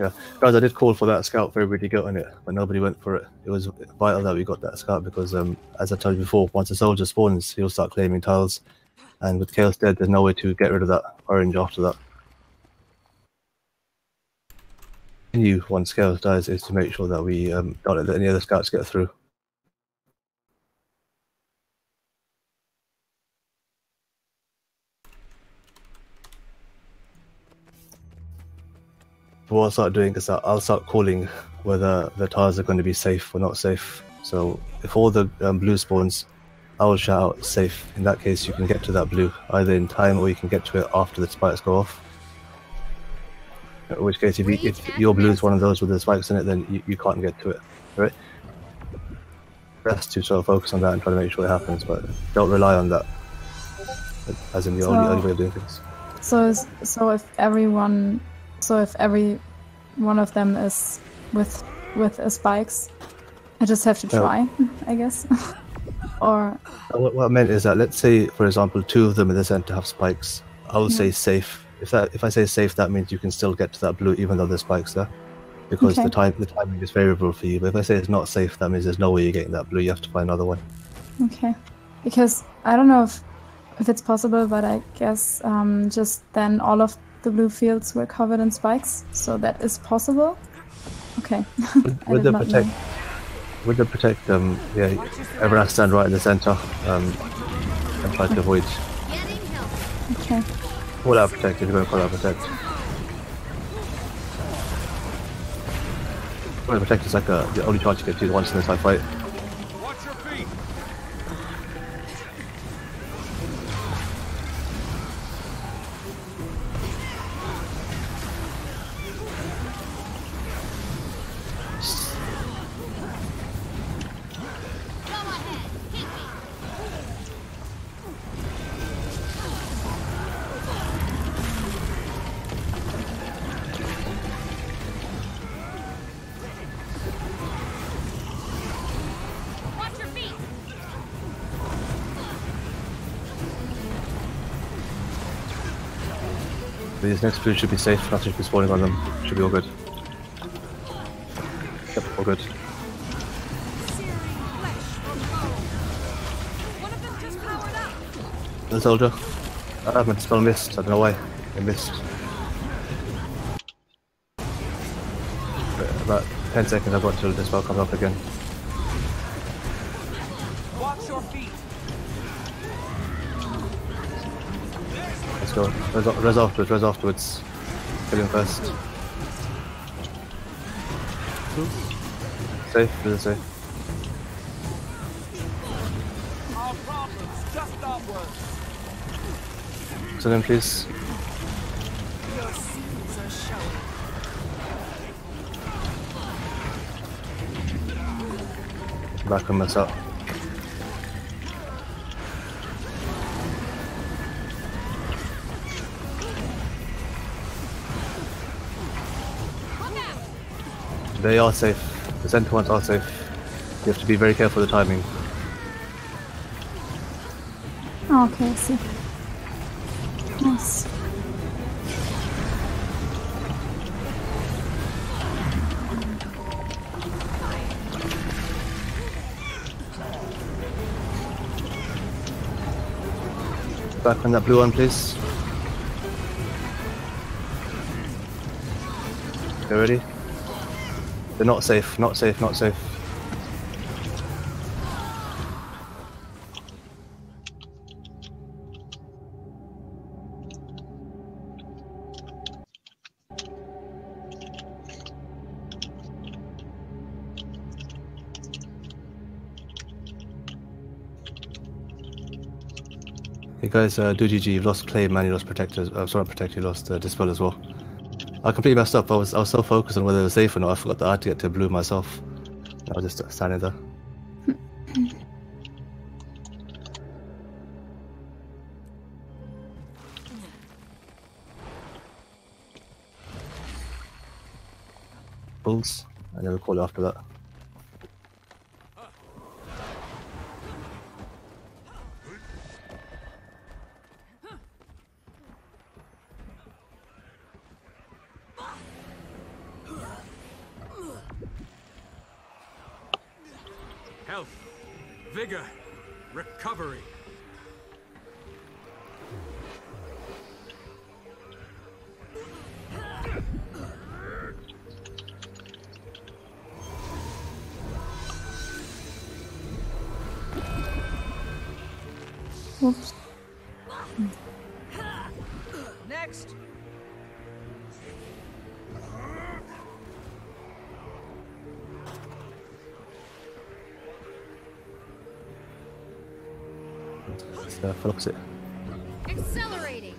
Yeah, guys, I did call for that scout for everybody to get on it, but nobody went for it. It was vital that we got that scout because, as I told you before, once a soldier spawns, he'll start claiming tiles, and with Chaos dead, there's no way to get rid of that orange after that. You, once Chaos dies, is to make sure that we don't let any other scouts get through. What I'll start doing is I'll start calling whether the tiles are going to be safe or not safe. So if all the blue spawns, I will shout out safe. In that case, you can get to that blue either in time or you can get to it after the spikes go off. In which case, if your blue is one of those with the spikes in it, then you can't get to it, right? Best to sort of focus on that and try to make sure it happens, but don't rely on that as in the only way of doing things.
So if every one of them is with spikes, I just have to try, I guess. Or
what I meant is that, let's say for example 2 of them in the center have spikes. I will say safe. If I say safe, that means you can still get to that blue even though there's spikes there, because the timing is favorable for you. But if I say it's not safe, that means there's no way you're getting that blue. You have to find another one.
Okay, because I don't know if it's possible, but I guess just then all of the blue fields were covered in spikes, so that is possible. Okay.
With the protect, yeah, everyone has to stand right in the center and try to avoid.
Okay.
Call out protect if you're going to call out protect. Well, protect is like the only chance you get to once in this fight.
Watch your feet.
These next blue should be safe, nothing should be spawning on them. Should be all good. Yep, all good. The soldier. I meant to spell missed, I don't know why. I missed. About 10 seconds I've got until the spell comes up again.
Watch your feet.
Let's go. Res afterwards. Kill him first. Safe, really safe.
Our problems just got worse.
Send him, please.
Your seeds are showing.
Back and mess up. They are safe. The center ones are safe. You have to be very careful of the timing.
Oh, okay, I see. Nice.
Back on that blue one, please. Okay, ready? They're not safe, not safe, not safe. Hey guys, do GG, you've lost claim and you lost protectors. Sorry, protector, you lost dispel as well. I completely messed up. I was so focused on whether it was safe or not, I forgot that I had to get to blue myself. I was just standing there. Bulls. I never call it after that.
Health, vigor, recovery.
Oops.
Next.
Let's focus it.
Accelerating.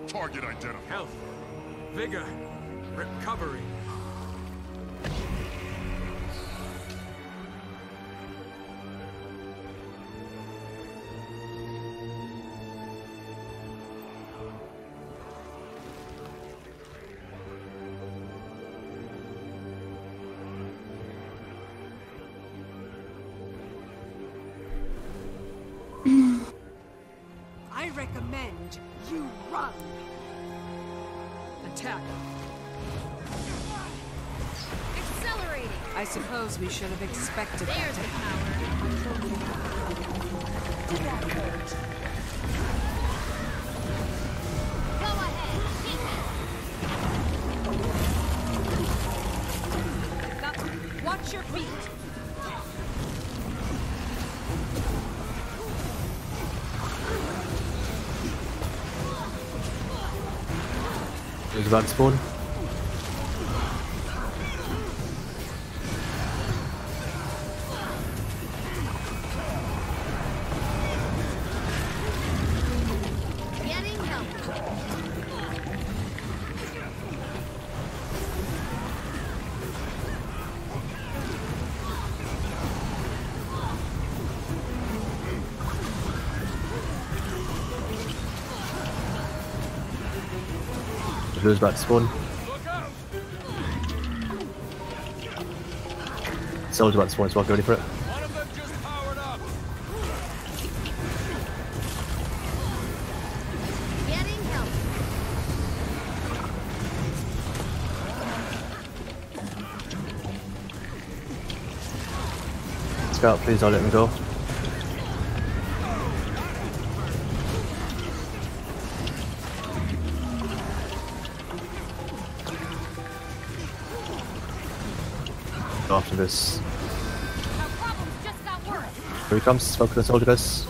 Target identified. Health, vigor, recovery.
I recommend you run.
Attack. Accelerating.
I suppose we should have expected that
There's
to
the
happen.
power. Did that hurt? Go ahead. Hit me.
Watch your feet.
Who's about to spawn?
Getting help.
Who's about to spawn? Soldier about to spawn as well, get ready for it.
One of them just powered up.
Getting help.
Scout, please don't let me go. After this.
Our problems just got worse.
Here he comes, focus on soldier guys.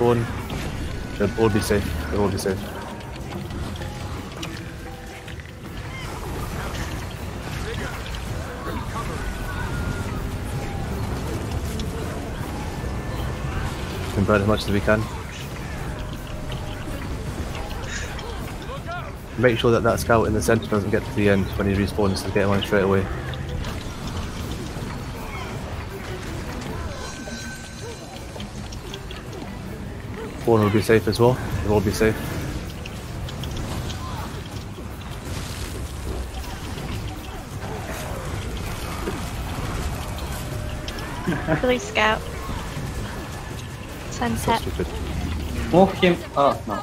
respawn. They'll all be safe. They'll all be safe. Convert as much as we can. Make sure that that scout in the center doesn't get to the end when he respawns, so get him on straight away. Spawn will be safe as well. They'll all be safe.
Blue Scout. Sunset.
So stupid.
Walk him. Oh, no.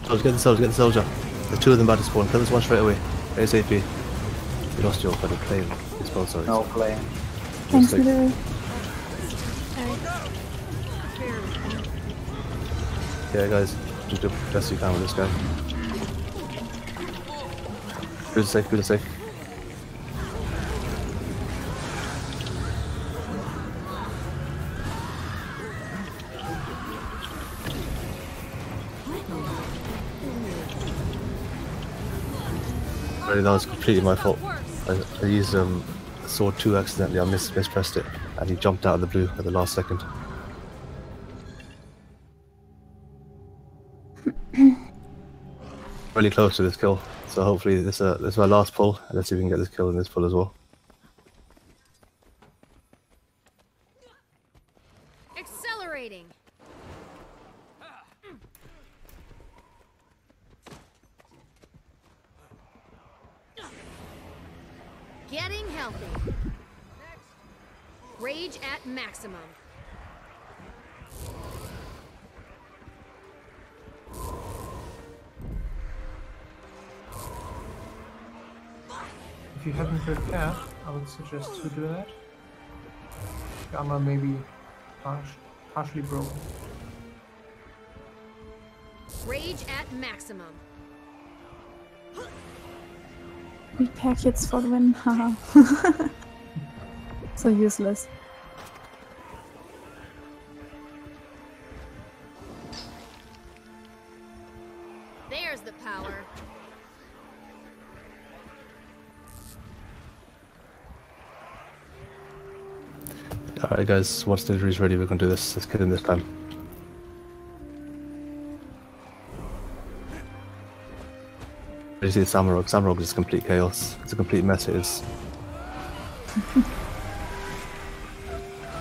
Soldier, get the soldier, get the soldier. There's two of them about to spawn. Kill this one straight away. ASAP. You lost your fucking plane. It's both, sorry.
No plane.
Thanks, Midori.
Yeah, guys, do the best you can with this guy. Good safe, good safe. Really, that was completely my fault. I used sword 2 accidentally. I mispressed it, and he jumped out of the blue at the last second. Really close to this kill, so hopefully this is my last pull, and let's see if we can get this kill in this pull as well.
Accelerating. Getting healthy. Rage at maximum.
If you haven't prepared, I would suggest to do that. The armor may be partially broken.
Rage at maximum.
Repair kits for the win, haha. So useless.
There's the power.
Alright guys, once the injury's ready, we're gonna do this. Let's kill him this time. You see the Samurog. Samurog is complete chaos. It's a complete mess, it is.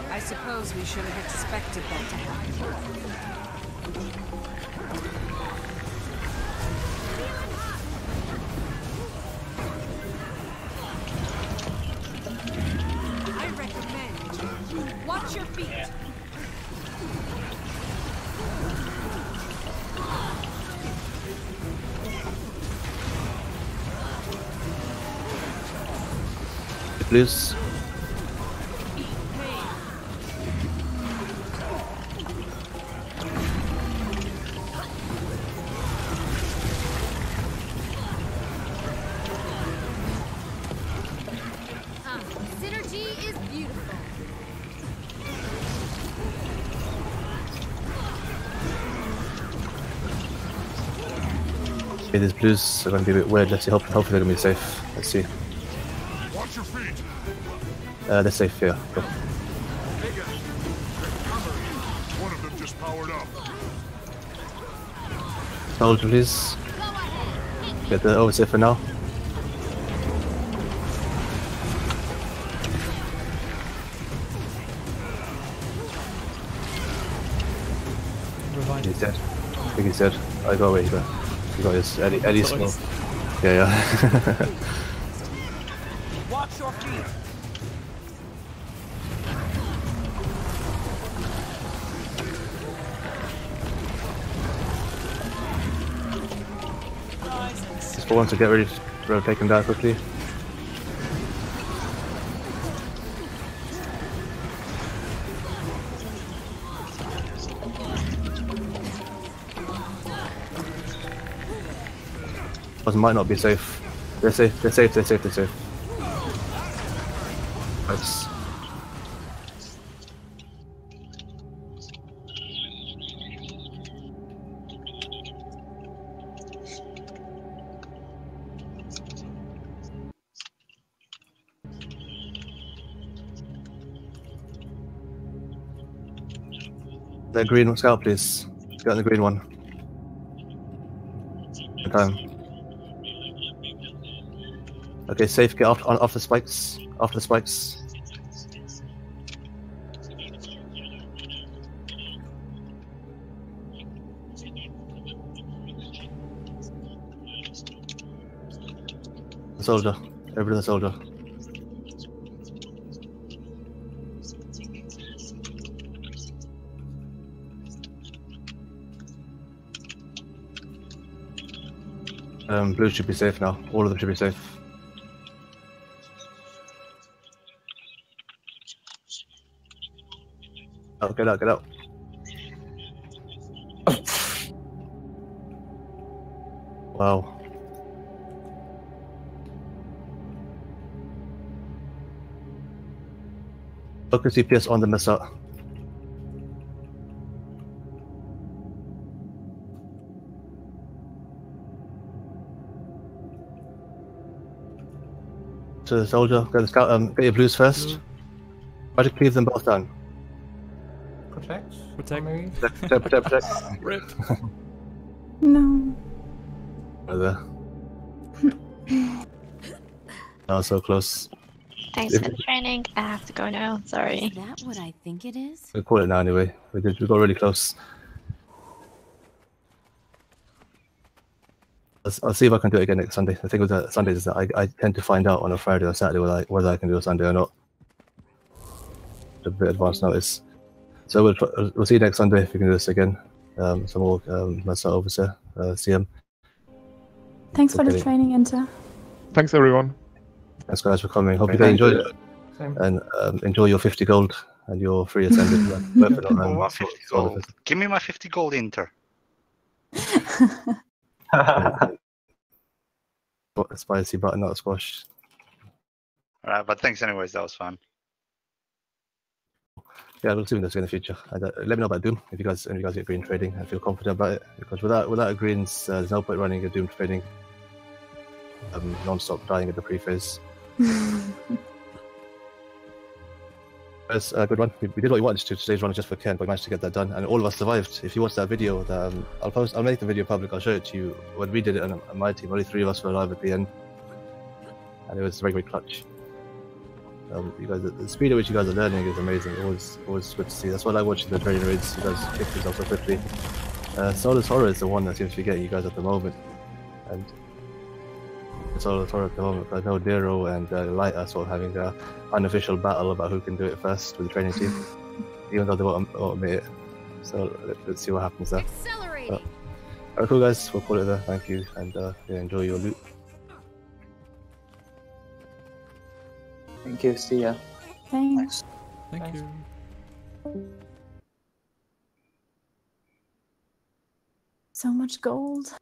I suppose we should have expected that to happen. I recommend watch your feet.
Blues.
Synergy is beautiful.
Okay, these blues are gonna be a bit weird. Let's see, hopefully they're gonna be safe. Let's see.
Watch your feet.
They're safe, yeah. Go.
One of them just powered up.
Hold, please. Get the oversafe for now. He's dead. I think he's dead. I got away, but he got his Eddie smoke. Yeah, yeah.
Watch your feet.
Just for once to get ready to take him down quickly. Might not be safe. They're safe, they're safe, they're safe, they're safe. Nice. The green scout, please. Get on the green one. Good time. Okay, safe. Get off the spikes. Off the spikes. The soldier. Everybody the soldier. Blue should be safe now. All of them should be safe. Oh, get out, get out. Wow. Focus CPS on the missile. To the soldier, get the scout, get your blues first. Try to cleave them both down.
Protect.
Protect.
Rip.
No.
There. Oh, so close.
Thanks for the training. I have to go now. Sorry.
Is that what I think it is?
We'll call it now anyway. We got really close. I'll see if I can do it again next Sunday. The thing with Sundays is that I tend to find out on a Friday or Saturday whether I can do a Sunday or not. A bit advance notice. So we'll see you next Sunday if we can do this again. Some more Master Officer, CM.
Thanks for the training, Inter.
Thanks, everyone.
Thanks, guys, for coming. Hope you guys enjoyed it. And enjoy your 50 gold and your free attendance.
My 50 gold. Give me my 50 gold, Inter.
Spicy butternut squash.
Alright, but thanks anyways, that was fun.
Yeah, we'll do this in the future. And, let me know about Doom if you guys get green trading and feel confident about it. Because without greens, there's no point running a Doom trading non-stop dying at the pre-phase. That's a good one. We did what we wanted to. Today's run is just for Ken, but we managed to get that done, and all of us survived. If you watch that video, I'll make the video public. I'll show it to you. When we did it on my team, only 3 of us were alive at the end, and it was very, very clutch. You guys, the speed at which you guys are learning is amazing. Always good to see. That's why I like watching the training raids. You guys kick yourself so quickly. Soulless Horror is the one that seems to be getting you guys at the moment, and Soulless Horror at the moment. I know Nero and Light are sort of having an unofficial battle about who can do it first with the training team, even though they won't automate it. So let's see what happens there. Alright, cool guys. We'll call it there. Thank you, and yeah, enjoy your loot.
Thank you. See ya.
Thanks.
Thank you.
So much gold.